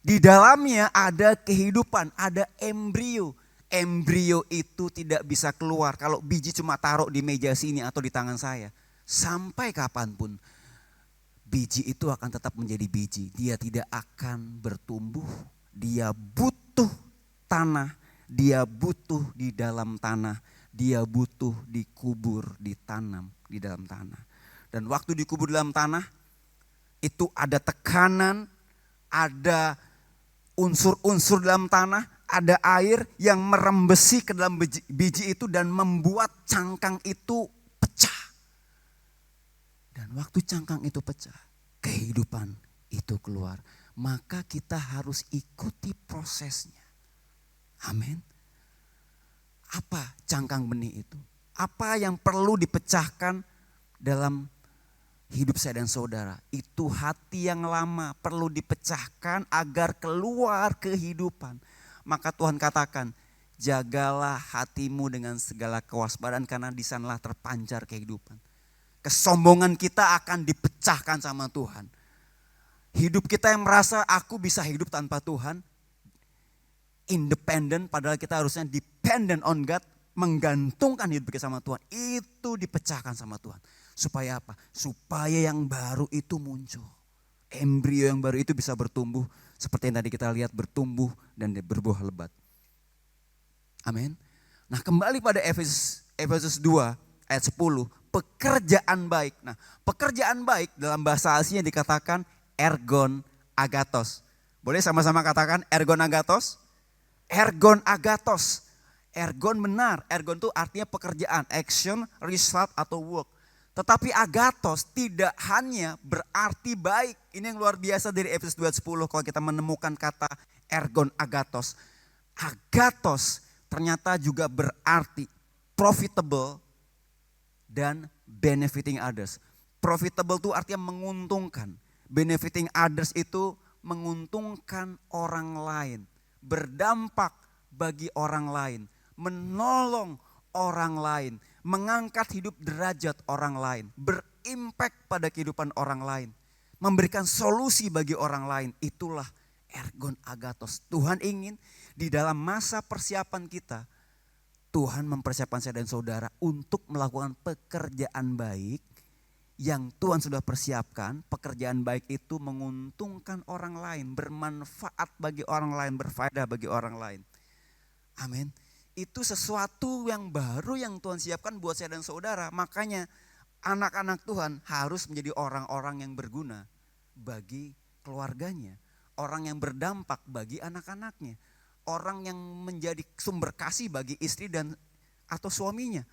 Speaker 1: Di dalamnya ada kehidupan, ada embrio. Embrio itu tidak bisa keluar kalau biji cuma taruh di meja sini atau di tangan saya. Sampai kapanpun biji itu akan tetap menjadi biji. Dia tidak akan bertumbuh. Dia butuh tanah, dia butuh di dalam tanah, dia butuh dikubur, ditanam di dalam tanah. Dan waktu dikubur dalam tanah, itu ada tekanan, ada unsur-unsur dalam tanah, ada air yang merembesi ke dalam biji itu dan membuat cangkang itu pecah. Dan waktu cangkang itu pecah, kehidupan itu keluar. Maka kita harus ikuti prosesnya. Amin. Apa cangkang benih itu? Apa yang perlu dipecahkan dalam hidup saya dan saudara? Itu hati yang lama perlu dipecahkan agar keluar kehidupan. Maka Tuhan katakan, jagalah hatimu dengan segala kewaspadaan karena di sanalah terpancar kehidupan. Kesombongan kita akan dipecahkan sama Tuhan. Hidup kita yang merasa aku bisa hidup tanpa Tuhan, independen, padahal kita harusnya dependent on God, menggantungkan hidup kita sama Tuhan, itu dipecahkan sama Tuhan. Supaya apa? Supaya yang baru itu muncul. Embrio yang baru itu bisa bertumbuh seperti yang tadi kita lihat, bertumbuh dan berbuah lebat. Amin. Nah, kembali pada Efesus 2 ayat 10, pekerjaan baik. Nah, pekerjaan baik dalam bahasa aslinya dikatakan ergon agathos. Boleh sama-sama katakan ergon agathos? Ergon agathos. Ergon benar, ergon itu artinya pekerjaan, action, result atau work. Tetapi agathos tidak hanya berarti baik. Ini yang luar biasa dari Efesus 2:10 kalau kita menemukan kata ergon agathos. Agathos ternyata juga berarti profitable dan benefiting others. Profitable itu artinya menguntungkan. Benefiting others itu menguntungkan orang lain. Berdampak bagi orang lain. Menolong orang lain. Mengangkat hidup derajat orang lain. Berimpact pada kehidupan orang lain. Memberikan solusi bagi orang lain. Itulah ergon agathos. Tuhan ingin di dalam masa persiapan kita, Tuhan mempersiapkan saya dan saudara untuk melakukan pekerjaan baik yang Tuhan sudah persiapkan. Pekerjaan baik itu menguntungkan orang lain, bermanfaat bagi orang lain, berfaedah bagi orang lain. Amin. Itu sesuatu yang baru yang Tuhan siapkan buat saya dan saudara. Makanya anak-anak Tuhan harus menjadi orang-orang yang berguna bagi keluarganya. Orang yang berdampak bagi anak-anaknya. Orang yang menjadi sumber kasih bagi istri dan atau suaminya.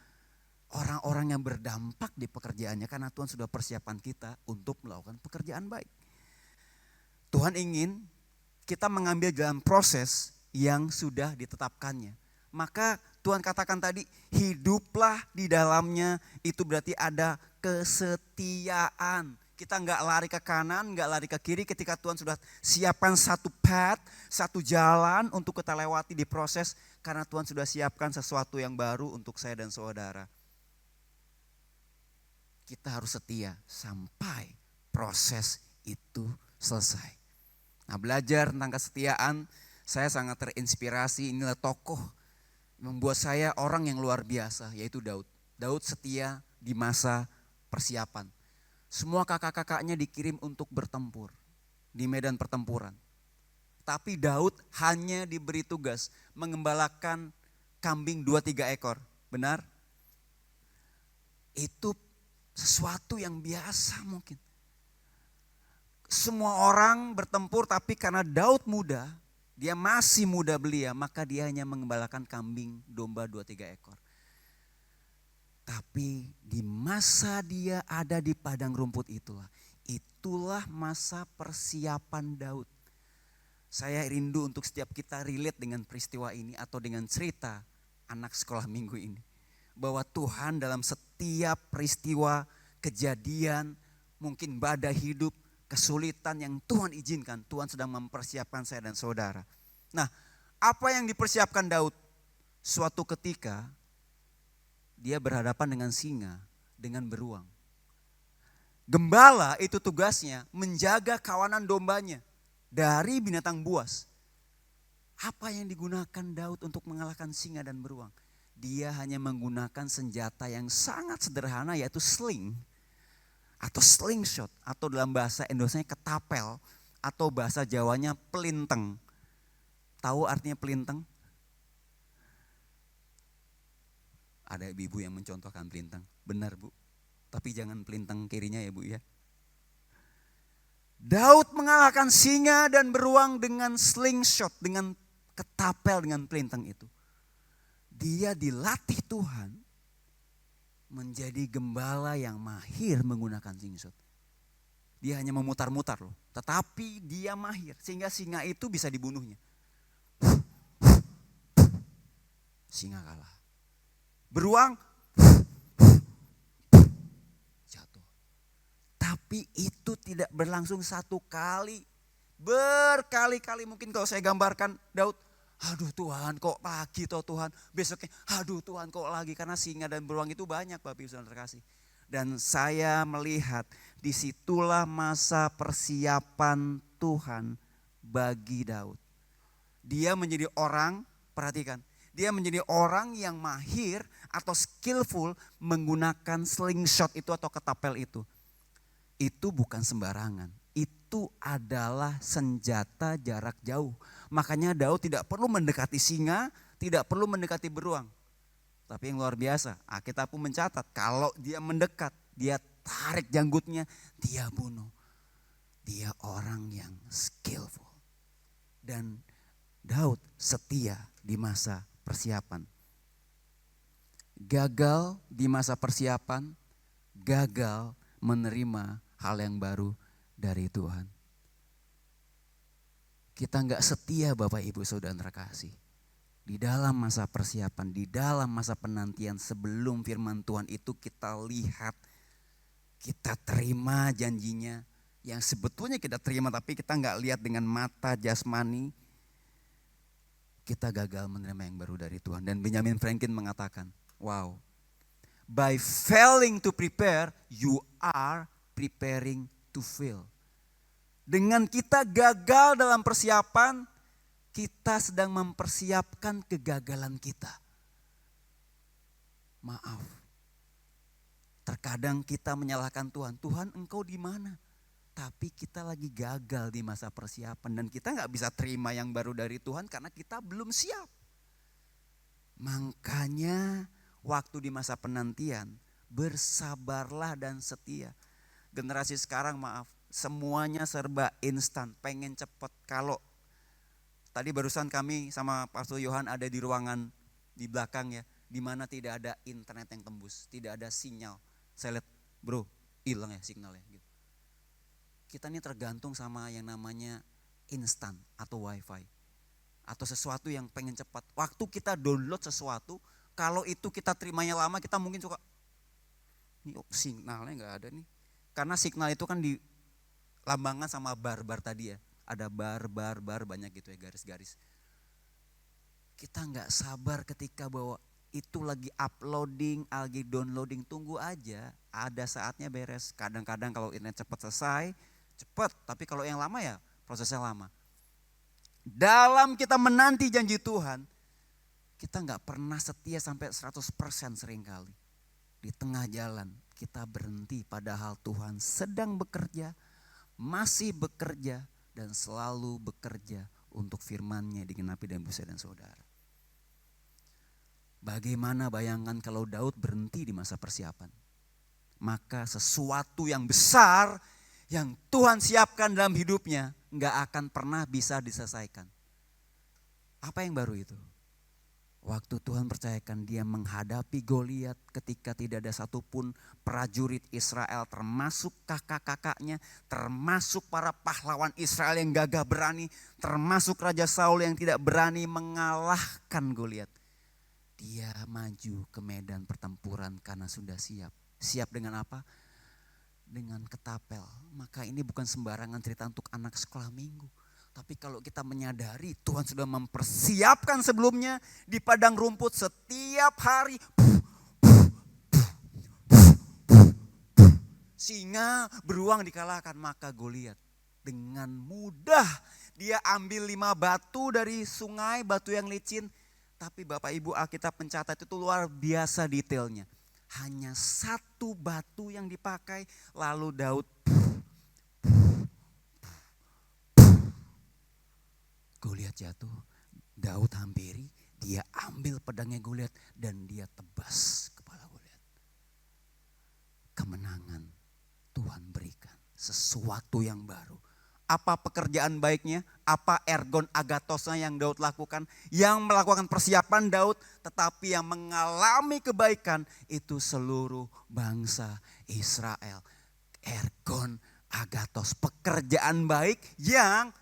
Speaker 1: Orang-orang yang berdampak di pekerjaannya karena Tuhan sudah persiapan kita untuk melakukan pekerjaan baik. Tuhan ingin kita mengambil dalam proses yang sudah ditetapkannya. Maka Tuhan katakan tadi, hiduplah di dalamnya, itu berarti ada kesetiaan. Kita nggak lari ke kanan, nggak lari ke kiri ketika Tuhan sudah siapkan satu path, satu jalan untuk kita lewati di proses. Karena Tuhan sudah siapkan sesuatu yang baru untuk saya dan saudara. Kita harus setia sampai proses itu selesai. Nah, belajar tentang kesetiaan, saya sangat terinspirasi. Inilah tokoh membuat saya orang yang luar biasa, yaitu Daud. Daud setia di masa persiapan. Semua kakak-kakaknya dikirim untuk bertempur di medan pertempuran. Tapi Daud hanya diberi tugas mengembalakan kambing 2-3 ekor. Benar? Itu sesuatu yang biasa mungkin. Semua orang bertempur, tapi karena Daud muda, Dia masih muda belia, maka dia hanya mengembalakan kambing domba 2-3 ekor. Tapi di masa dia ada di padang rumput itulah masa persiapan Daud. Saya rindu untuk setiap kita relate dengan peristiwa ini atau dengan cerita anak sekolah minggu ini. Bahwa Tuhan dalam setiap peristiwa, kejadian, mungkin badai hidup, kesulitan yang Tuhan izinkan, Tuhan sedang mempersiapkan saya dan saudara. Nah, apa yang dipersiapkan Daud? Suatu ketika dia berhadapan dengan singa, dengan beruang. Gembala itu tugasnya menjaga kawanan dombanya dari binatang buas. Apa yang digunakan Daud untuk mengalahkan singa dan beruang? Dia hanya menggunakan senjata yang sangat sederhana, yaitu sling atau slingshot, atau dalam bahasa Indonesianya ketapel, atau bahasa Jawanya pelinteng. Tahu artinya pelinteng? Ada ibu yang mencontohkan pelinteng. Benar Bu, tapi jangan pelinteng kirinya ya Bu ya. Daud mengalahkan singa dan beruang dengan slingshot, dengan ketapel, dengan pelinteng itu. Dia dilatih Tuhan menjadi gembala yang mahir menggunakan slingshot. Dia hanya memutar-mutar loh, tetapi dia mahir sehingga singa itu bisa dibunuhnya. Singa kalah. Beruang jatuh. Tapi itu tidak berlangsung satu kali. Berkali-kali, mungkin kalau saya gambarkan Daud, aduh Tuhan kok lagi toh Tuhan. Besoknya aduh Tuhan kok lagi, karena singa dan beruang itu banyak Bapak Ibu Saudara terkasih. Dan saya melihat disitulah masa persiapan Tuhan bagi Daud. Dia menjadi orang, perhatikan, dia menjadi orang yang mahir atau skillful menggunakan slingshot itu atau ketapel itu. Itu bukan sembarangan, itu adalah senjata jarak jauh. Makanya Daud tidak perlu mendekati singa, tidak perlu mendekati beruang. Tapi yang luar biasa, Alkitab pun mencatat kalau dia mendekat, dia tarik janggutnya, dia bunuh. Dia orang yang skillful. Dan Daud setia di masa persiapan. Gagal di masa persiapan, gagal menerima hal yang baru dari Tuhan. Kita enggak setia Bapak Ibu Saudara terkasih. Di dalam masa persiapan, di dalam masa penantian sebelum firman Tuhan itu kita lihat, kita terima janjinya yang sebetulnya kita terima tapi kita enggak lihat dengan mata jasmani. Kita gagal menerima yang baru dari Tuhan. Dan Benjamin Franklin mengatakan, wow, by failing to prepare, you are preparing to fail. Dengan kita gagal dalam persiapan, kita sedang mempersiapkan kegagalan kita. Maaf, terkadang kita menyalahkan Tuhan. Tuhan engkau di mana? Tapi kita lagi gagal di masa persiapan. Dan kita gak bisa terima yang baru dari Tuhan karena kita belum siap. Makanya waktu di masa penantian, bersabarlah dan setia. Generasi sekarang maaf, semuanya serba instan, pengen cepet. Kalau tadi barusan kami sama Pastor Yohan ada di ruangan di belakang ya, di mana tidak ada internet yang tembus, tidak ada sinyal. Saya lihat, bro, hilang ya signalnya. Gitu. Kita ini tergantung sama yang namanya instan atau wifi. Atau sesuatu yang pengen cepat. Waktu kita download sesuatu, kalau itu kita terimanya lama, kita mungkin suka, ini signalnya gak ada nih. Karena signal itu kan dilambangkan sama bar-bar tadi ya. Ada bar banyak gitu ya, garis-garis. Kita gak sabar ketika bahwa itu lagi uploading, lagi downloading, tunggu aja. Ada saatnya beres. Kadang-kadang kalau internet cepat selesai, cepat. Tapi kalau yang lama ya prosesnya lama. Dalam kita menanti janji Tuhan, kita gak pernah setia sampai 100% seringkali. Di tengah jalan kita berhenti padahal Tuhan sedang bekerja, masih bekerja dan selalu bekerja untuk firman-Nya digenapi dalam hidup saya dan saudara. Bagaimana bayangkan kalau Daud berhenti di masa persiapan? Maka sesuatu yang besar yang Tuhan siapkan dalam hidupnya gak akan pernah bisa diselesaikan. Apa yang baru itu? Waktu Tuhan percayakan dia menghadapi Goliat ketika tidak ada satupun prajurit Israel termasuk kakak-kakaknya, termasuk para pahlawan Israel yang gagah berani, termasuk Raja Saul yang tidak berani mengalahkan Goliat. Dia maju ke medan pertempuran karena sudah siap. Siap dengan apa? Dengan ketapel. Maka ini bukan sembarangan cerita untuk anak sekolah minggu. Tapi kalau kita menyadari Tuhan sudah mempersiapkan sebelumnya di padang rumput setiap hari. Singa beruang dikalahkan, maka Goliat dengan mudah dia ambil 5 batu dari sungai, batu yang licin. Tapi Bapak Ibu Alkitab mencatat itu luar biasa detailnya. Hanya 1 batu yang dipakai, lalu Daud Goliat jatuh, Daud hampiri, dia ambil pedangnya Goliat dan dia tebas kepala Goliat. Kemenangan Tuhan berikan sesuatu yang baru. Apa pekerjaan baiknya? Apa ergon agatosnya yang Daud lakukan? Yang melakukan persiapan Daud, tetapi yang mengalami kebaikan itu seluruh bangsa Israel. Ergon agatos, pekerjaan baik yang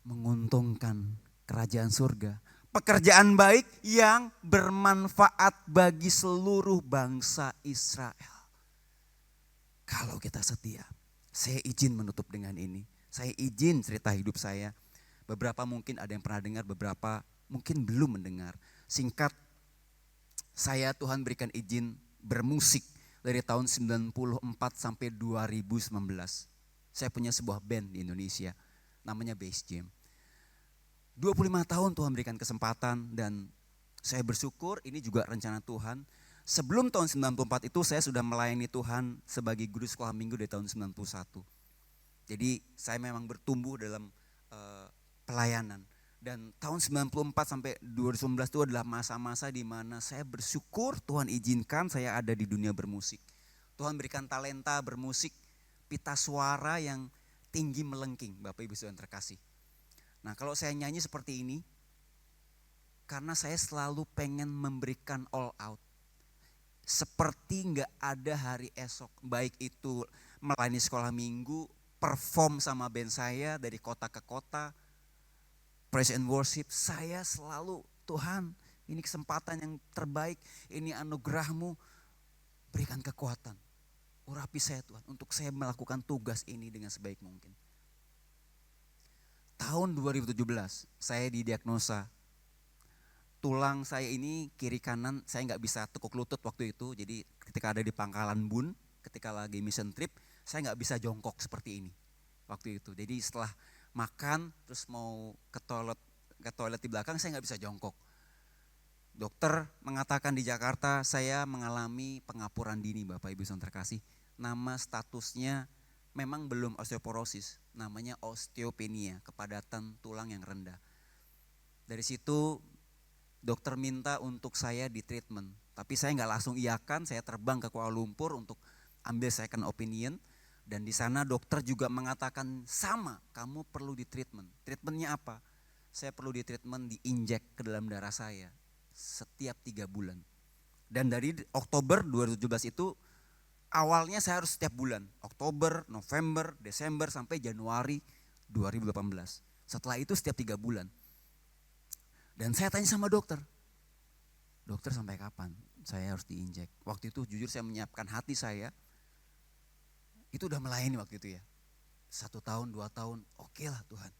Speaker 1: menguntungkan kerajaan surga. Pekerjaan baik yang bermanfaat bagi seluruh bangsa Israel. Kalau kita setia, saya izin menutup dengan ini. Saya izin cerita hidup saya. Beberapa mungkin ada yang pernah dengar, beberapa mungkin belum mendengar. Singkat, saya Tuhan berikan izin bermusik dari tahun 94 sampai 2019. Saya punya sebuah band di Indonesia, namanya Bass Jam. 25 tahun Tuhan berikan kesempatan dan saya bersyukur ini juga rencana Tuhan. Sebelum tahun 94 itu saya sudah melayani Tuhan sebagai guru sekolah minggu dari tahun 91. Jadi saya memang bertumbuh dalam pelayanan. Dan tahun 94 sampai 2019 itu adalah masa-masa di mana saya bersyukur Tuhan izinkan saya ada di dunia bermusik. Tuhan berikan talenta bermusik, pita suara yang tinggi melengking, Bapak Ibu Saudara terkasih. Nah kalau saya nyanyi seperti ini, karena saya selalu pengen memberikan all out. Seperti gak ada hari esok, baik itu melayani sekolah minggu, perform sama band saya dari kota ke kota, praise and worship, saya selalu Tuhan ini kesempatan yang terbaik, ini anugerah-Mu, berikan kekuatan. Urapi saya Tuhan untuk saya melakukan tugas ini dengan sebaik mungkin. Tahun 2017 saya didiagnosa tulang saya ini kiri kanan saya nggak bisa tekuk lutut waktu itu. Jadi ketika ada di Pangkalan Bun, ketika lagi mission trip, saya nggak bisa jongkok seperti ini waktu itu. Jadi setelah makan terus mau ke toilet di belakang saya nggak bisa jongkok. Dokter mengatakan di Jakarta saya mengalami pengapuran dini, Bapak Ibu Saudara terkasih. Nama statusnya memang belum osteoporosis, namanya osteopenia, kepadatan tulang yang rendah. Dari situ dokter minta untuk saya di treatment, tapi saya nggak langsung iyakan, saya terbang ke Kuala Lumpur untuk ambil second opinion. Dan di sana dokter juga mengatakan sama, kamu perlu di treatment. Treatmentnya apa? Saya perlu di treatment, diinjek ke dalam darah saya setiap 3 bulan. Dan dari Oktober 2017 itu awalnya saya harus setiap bulan, Oktober, November, Desember sampai Januari 2018. Setelah itu setiap 3 bulan. Dan saya tanya sama dokter sampai kapan saya harus diinjek? Waktu itu jujur saya menyiapkan hati saya, itu udah melayani waktu itu ya. 1 tahun, 2 tahun, oke lah Tuhan.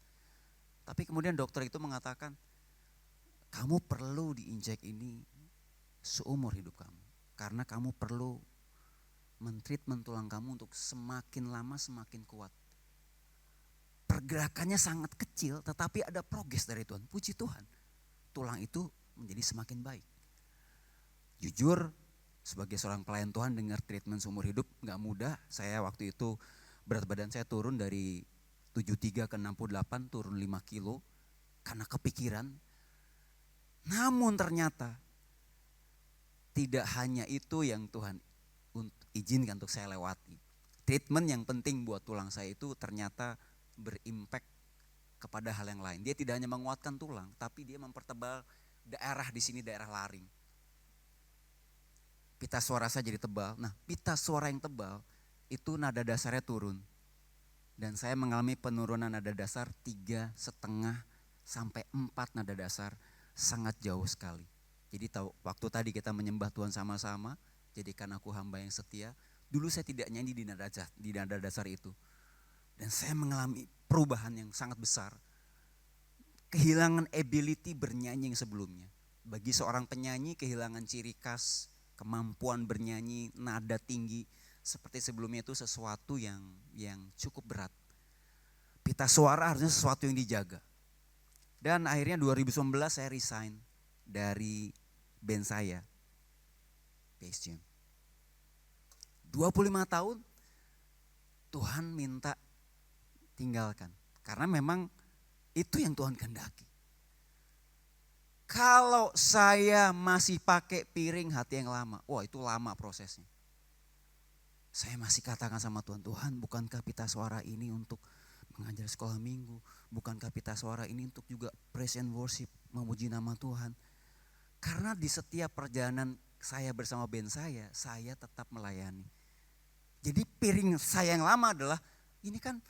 Speaker 1: Tapi kemudian dokter itu mengatakan, kamu perlu diinjek ini seumur hidup kamu. Karena kamu perlu mentreatment tulang kamu untuk semakin lama semakin kuat. Pergerakannya sangat kecil tetapi ada progres dari Tuhan. Puji Tuhan. Tulang itu menjadi semakin baik. Jujur sebagai seorang pelayan Tuhan dengar treatment seumur hidup gak mudah. Saya waktu itu berat badan saya turun dari 73 ke 68, turun 5 kilo karena kepikiran. Namun ternyata tidak hanya itu yang Tuhan izinkan untuk saya lewati. Treatment yang penting buat tulang saya itu ternyata berimpact kepada hal yang lain. Dia tidak hanya menguatkan tulang, tapi dia mempertebal daerah di sini, daerah laring. Pita suara saya jadi tebal. Nah, pita suara yang tebal itu nada dasarnya turun. Dan saya mengalami penurunan nada dasar 3,5 sampai 4 nada dasar, sangat jauh sekali. Jadi waktu tadi kita menyembah Tuhan sama-sama, jadikan aku hamba yang setia. Dulu saya tidak nyanyi di nada dasar itu. Dan saya mengalami perubahan yang sangat besar. Kehilangan ability bernyanyi yang sebelumnya. Bagi seorang penyanyi kehilangan ciri khas, kemampuan bernyanyi, nada tinggi seperti sebelumnya itu sesuatu yang cukup berat. Pita suara harusnya sesuatu yang dijaga. Dan akhirnya 2019 saya resign dari band saya, Bass Jam. 25 tahun Tuhan minta tinggalkan. Karena memang itu yang Tuhan kehendaki. Kalau saya masih pakai piring hati yang lama, wah itu lama prosesnya. Saya masih katakan sama Tuhan, Tuhan bukankah pita suara ini untuk mengajar sekolah minggu, bukankah pita suara ini untuk juga praise and worship, memuji nama Tuhan. Karena di setiap perjalanan saya bersama band saya tetap melayani. Jadi piring saya yang lama adalah, ini kan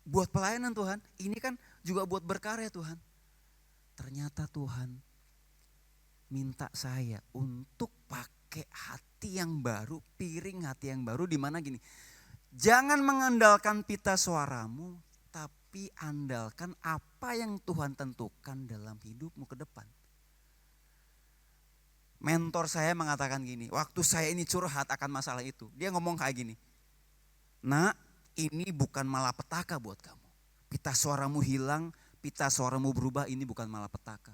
Speaker 1: buat pelayanan Tuhan, ini kan juga buat berkarya Tuhan. Ternyata Tuhan minta saya untuk pakai hati yang baru, piring hati yang baru, di mana gini, jangan mengandalkan pita suaramu, tapi andalkan apa yang Tuhan tentukan dalam hidupmu ke depan. Mentor saya mengatakan gini, waktu saya ini curhat akan masalah itu, dia ngomong kayak gini, nak, ini bukan malapetaka buat kamu. Pita suaramu hilang, pita suaramu berubah, ini bukan malapetaka.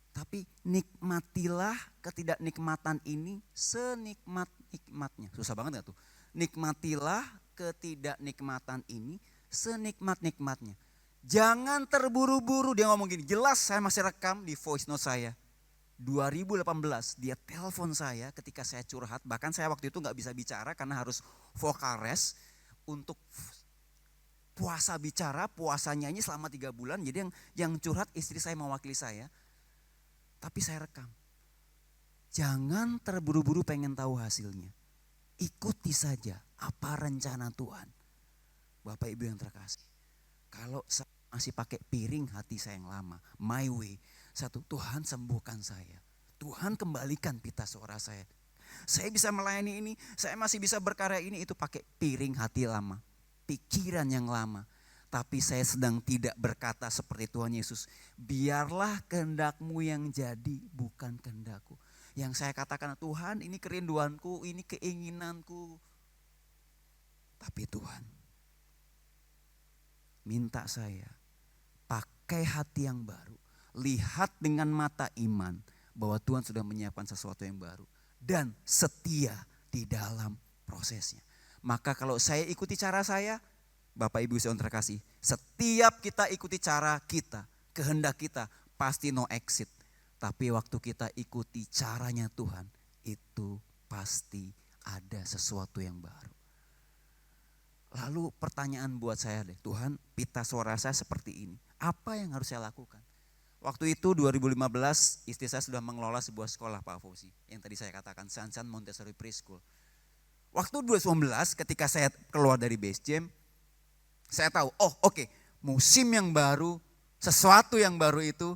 Speaker 1: Tapi nikmatilah ketidaknikmatan ini senikmat-nikmatnya. Susah banget gak tuh? Nikmatilah ketidaknikmatan ini senikmat-nikmatnya. Jangan terburu-buru, dia ngomong gini, jelas saya masih rekam di voice note saya. 2018 dia telepon saya ketika saya curhat, bahkan saya waktu itu gak bisa bicara karena harus vocal rest untuk puasa bicara, puasa nyanyi selama 3 bulan. Jadi yang curhat istri saya mewakili saya, tapi saya rekam. Jangan terburu-buru pengen tahu hasilnya. Ikuti saja apa rencana Tuhan. Bapak Ibu yang terkasih, kalau saya masih pakai piring hati saya yang lama, my way, satu, Tuhan sembuhkan saya. Tuhan kembalikan pita suara saya. Saya bisa melayani ini, saya masih bisa berkarya ini, itu pakai piring hati lama, pikiran yang lama. Tapi saya sedang tidak berkata seperti Tuhan Yesus, biarlah kehendakmu yang jadi, bukan kehendakku. Yang saya katakan, Tuhan ini kerinduanku, ini keinginanku. Tapi Tuhan minta saya pakai hati yang baru. Lihat dengan mata iman bahwa Tuhan sudah menyiapkan sesuatu yang baru. Dan setia di dalam prosesnya. Maka kalau saya ikuti cara saya, Bapak Ibu yang terkasih, setiap kita ikuti cara kita, kehendak kita, pasti no exit. Tapi waktu kita ikuti caranya Tuhan, itu pasti ada sesuatu yang baru. Lalu pertanyaan buat saya deh, Tuhan pita suara saya seperti ini, apa yang harus saya lakukan? Waktu itu 2015 istri saya sudah mengelola sebuah sekolah Pak Fauzi, yang tadi saya katakan Sansan Montessori Preschool. Waktu 2019 ketika saya keluar dari Bass Jam, saya tahu, musim yang baru, sesuatu yang baru itu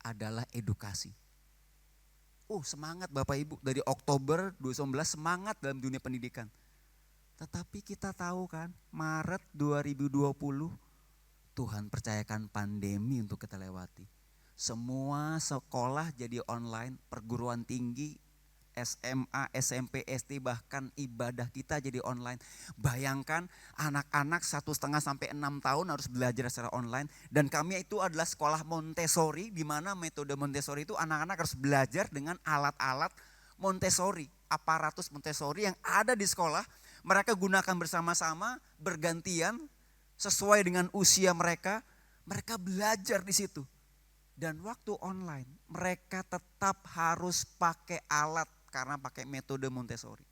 Speaker 1: adalah edukasi. Semangat Bapak Ibu, dari Oktober 2019 semangat dalam dunia pendidikan. Tetapi kita tahu kan, Maret 2020 Tuhan percayakan pandemi untuk kita lewati. Semua sekolah jadi online, perguruan tinggi, SMA, SMP, SD, bahkan ibadah kita jadi online. Bayangkan anak-anak 1,5 sampai 6 tahun harus belajar secara online. Dan kami itu adalah sekolah Montessori, di mana metode Montessori itu anak-anak harus belajar dengan alat-alat Montessori. Aparatus Montessori yang ada di sekolah, mereka gunakan bersama-sama, bergantian, sesuai dengan usia mereka belajar di situ. Dan waktu online, mereka tetap harus pakai alat karena pakai metode Montessori.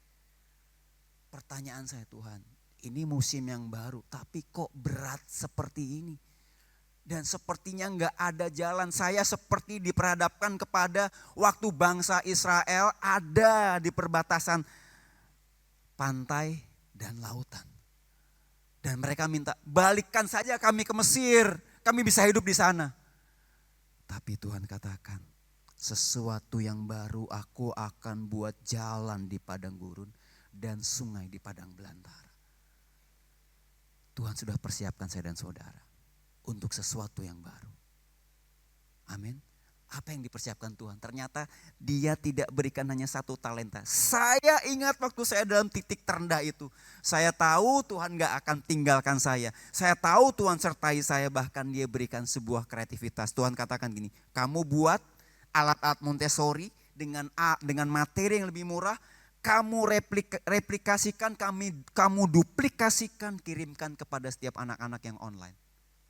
Speaker 1: Pertanyaan saya, Tuhan, ini musim yang baru, tapi kok berat seperti ini? Dan sepertinya nggak ada jalan. Saya seperti diperhadapkan kepada waktu bangsa Israel ada di perbatasan pantai dan lautan. Dan mereka minta, balikkan saja kami ke Mesir, kami bisa hidup di sana. Tapi Tuhan katakan, sesuatu yang baru aku akan buat jalan di padang gurun dan sungai di padang belantara. Tuhan sudah persiapkan saya dan saudara untuk sesuatu yang baru. Amin. Apa yang dipersiapkan Tuhan? Ternyata Dia tidak berikan hanya 1 talenta. Saya ingat waktu saya dalam titik terendah itu. Saya tahu Tuhan gak akan tinggalkan saya. Saya tahu Tuhan sertai saya, bahkan Dia berikan sebuah kreativitas. Tuhan katakan gini, kamu buat alat-alat Montessori dengan materi yang lebih murah. Kamu replikasikan, kamu duplikasikan, kirimkan kepada setiap anak-anak yang online.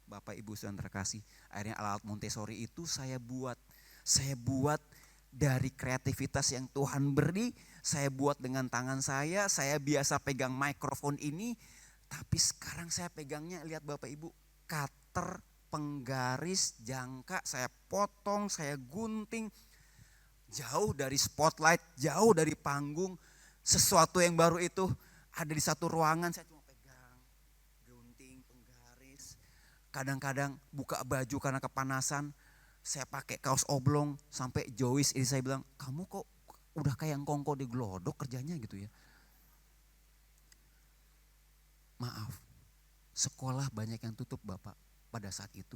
Speaker 1: Bapak Ibu saudara terkasih, akhirnya alat Montessori itu saya buat. Saya buat dari kreativitas yang Tuhan beri, saya buat dengan tangan saya biasa pegang mikrofon ini, tapi sekarang saya pegangnya, lihat Bapak Ibu, cutter, penggaris, jangka, saya potong, saya gunting, jauh dari spotlight, jauh dari panggung, sesuatu yang baru itu ada di satu ruangan, saya cuma pegang, gunting, penggaris. Kadang-kadang buka baju karena kepanasan, saya pakai kaos oblong, sampai Joyce ini saya bilang, kamu kok udah kayak kongko di glodok kerjanya gitu ya. Maaf, sekolah banyak yang tutup Bapak pada saat itu,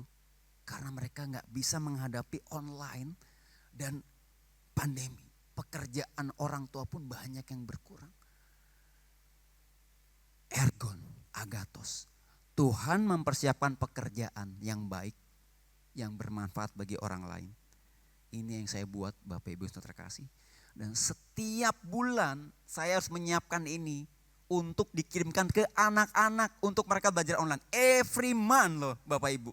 Speaker 1: karena mereka gak bisa menghadapi online dan pandemi. Pekerjaan orang tua pun banyak yang berkurang. Ergon, agathos. Tuhan mempersiapkan pekerjaan yang baik, yang bermanfaat bagi orang lain. Ini yang saya buat Bapak Ibu saudara terkasih. Dan setiap bulan saya harus menyiapkan ini untuk dikirimkan ke anak-anak untuk mereka belajar online. Every month loh Bapak Ibu.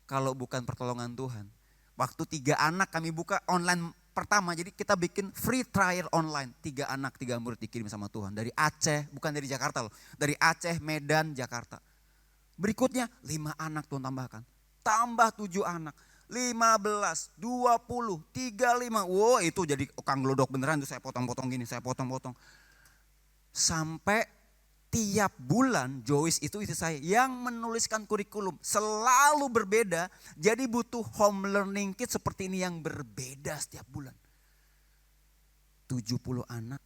Speaker 1: Kalau bukan pertolongan Tuhan. Waktu 3 anak kami buka online pertama, jadi kita bikin free trial online. 3 anak, 3 murid dikirim sama Tuhan. Dari Aceh, bukan dari Jakarta loh. Dari Aceh, Medan, Jakarta. Berikutnya 5 anak Tuhan tambahkan. Tambah 7 anak, 15, 20, 35. Wow, itu jadi kang glodok beneran tuh, saya potong-potong gini, saya potong-potong. Sampai tiap bulan Joyce itu istri saya yang menuliskan kurikulum selalu berbeda. Jadi butuh home learning kit seperti ini yang berbeda setiap bulan. 70 anak,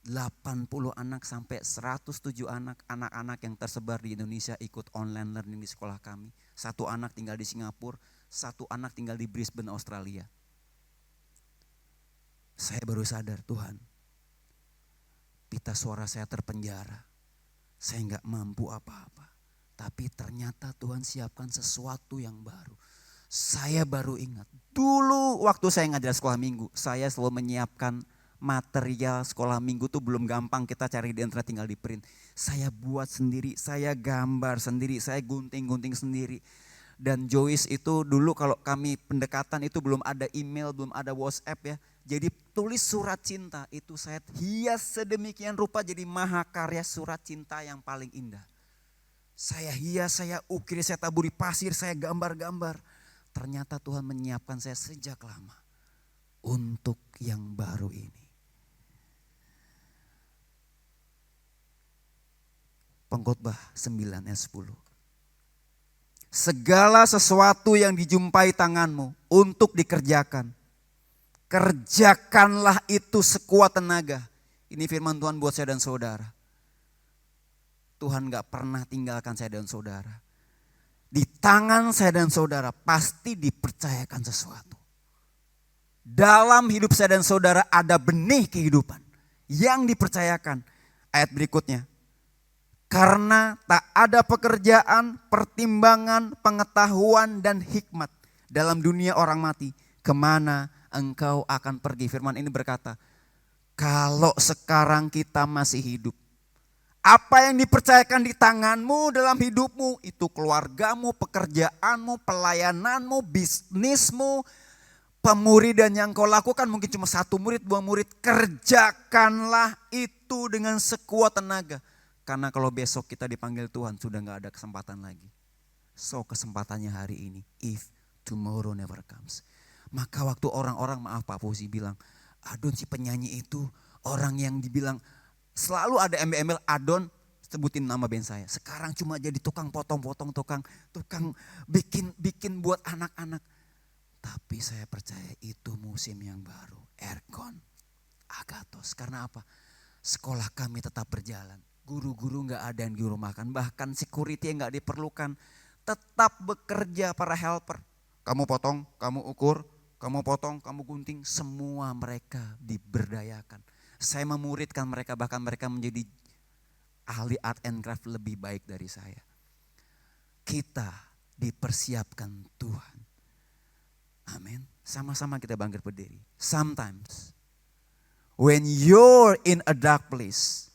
Speaker 1: 80 anak sampai 107 anak-anak yang tersebar di Indonesia ikut online learning di sekolah kami. 1 anak tinggal di Singapura, 1 anak tinggal di Brisbane, Australia. Saya baru sadar, Tuhan, pita suara saya terpenjara. Saya gak mampu apa-apa. Tapi ternyata Tuhan siapkan sesuatu yang baru. Saya baru ingat, dulu waktu saya ngajar sekolah minggu, saya selalu menyiapkan material sekolah minggu tuh belum gampang kita cari di internet, tinggal di print. Saya buat sendiri, saya gambar sendiri, saya gunting-gunting sendiri. Dan Joyce itu dulu kalau kami pendekatan itu belum ada email, belum ada WhatsApp ya. Jadi tulis surat cinta itu saya hias sedemikian rupa jadi mahakarya surat cinta yang paling indah. Saya hias, saya ukir, saya taburi pasir, saya gambar-gambar. Ternyata Tuhan menyiapkan saya sejak lama untuk yang baru ini. Pengkhotbah 9 ayat 10. Segala sesuatu yang dijumpai tanganmu untuk dikerjakan, kerjakanlah itu sekuat tenaga. Ini firman Tuhan buat saya dan saudara. Tuhan gak pernah tinggalkan saya dan saudara. Di tangan saya dan saudara pasti dipercayakan sesuatu. Dalam hidup saya dan saudara ada benih kehidupan yang dipercayakan. Ayat berikutnya. Karena tak ada pekerjaan, pertimbangan, pengetahuan dan hikmat dalam dunia orang mati. Kemana engkau akan pergi? Firman ini berkata, kalau sekarang kita masih hidup, apa yang dipercayakan di tanganmu dalam hidupmu, itu keluargamu, pekerjaanmu, pelayananmu, bisnismu, pemuridan yang kau lakukan, mungkin cuma 1 murid, 2 murid, kerjakanlah itu dengan sekuat tenaga. Karena kalau besok kita dipanggil Tuhan sudah gak ada kesempatan lagi. So kesempatannya hari ini, if tomorrow never comes. Maka waktu orang-orang, maaf Pak Fauzi bilang, Adon si penyanyi itu orang yang dibilang selalu ada embel-embel Adon sebutin nama band saya. Sekarang cuma jadi tukang potong-potong, tukang bikin buat anak-anak. Tapi saya percaya itu musim yang baru. Ergon, Agathos. Karena apa? Sekolah kami tetap berjalan. Guru-guru gak ada yang dirumahkan. Bahkan security yang gak diperlukan. Tetap bekerja para helper. Kamu potong, kamu ukur, kamu potong, kamu gunting. Semua mereka diberdayakan. Saya memuridkan mereka, bahkan mereka menjadi ahli art and craft lebih baik dari saya. Kita dipersiapkan Tuhan. Amin. Sama-sama kita bangkit berdiri. Sometimes when you're in a dark place,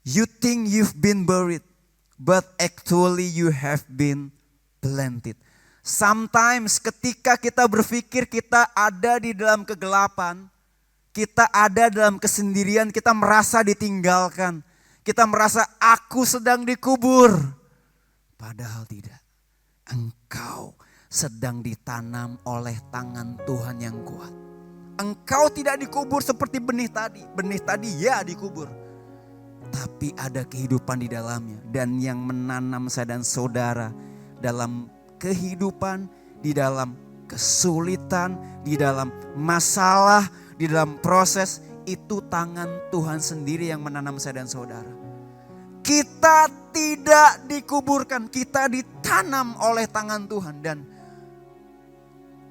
Speaker 1: you think you've been buried, but actually you have been planted. Sometimes ketika kita berpikir kita ada di dalam kegelapan, kita ada dalam kesendirian, kita merasa ditinggalkan. Kita merasa aku sedang dikubur. Padahal tidak. Engkau sedang ditanam oleh tangan Tuhan yang kuat. Engkau tidak dikubur seperti benih tadi. Benih tadi ya dikubur. Tapi ada kehidupan di dalamnya. Dan yang menanam saya dan saudara dalam kehidupan, di dalam kesulitan, di dalam masalah, di dalam proses, itu tangan Tuhan sendiri yang menanam saya dan saudara. Kita tidak dikuburkan, kita ditanam oleh tangan Tuhan. Dan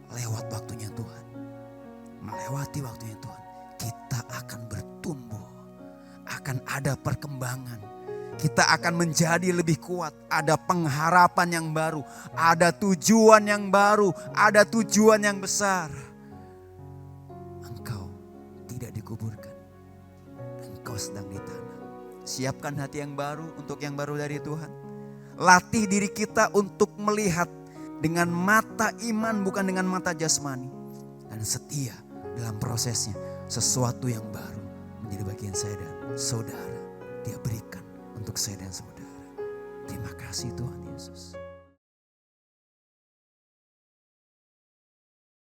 Speaker 1: lewat waktunya Tuhan, melewati waktunya Tuhan, kita akan bertumbuh, akan ada perkembangan. Kita akan menjadi lebih kuat, ada pengharapan yang baru, ada tujuan yang baru, ada tujuan yang besar. Engkau tidak dikuburkan, engkau sedang ditanam. Siapkan hati yang baru untuk yang baru dari Tuhan. Latih diri kita untuk melihat dengan mata iman, bukan dengan mata jasmani. Dan setia dalam prosesnya, sesuatu yang baru menjadi bagian saya dan saudara. Dia berikan untuk saya dan saudara. Terima kasih Tuhan Yesus.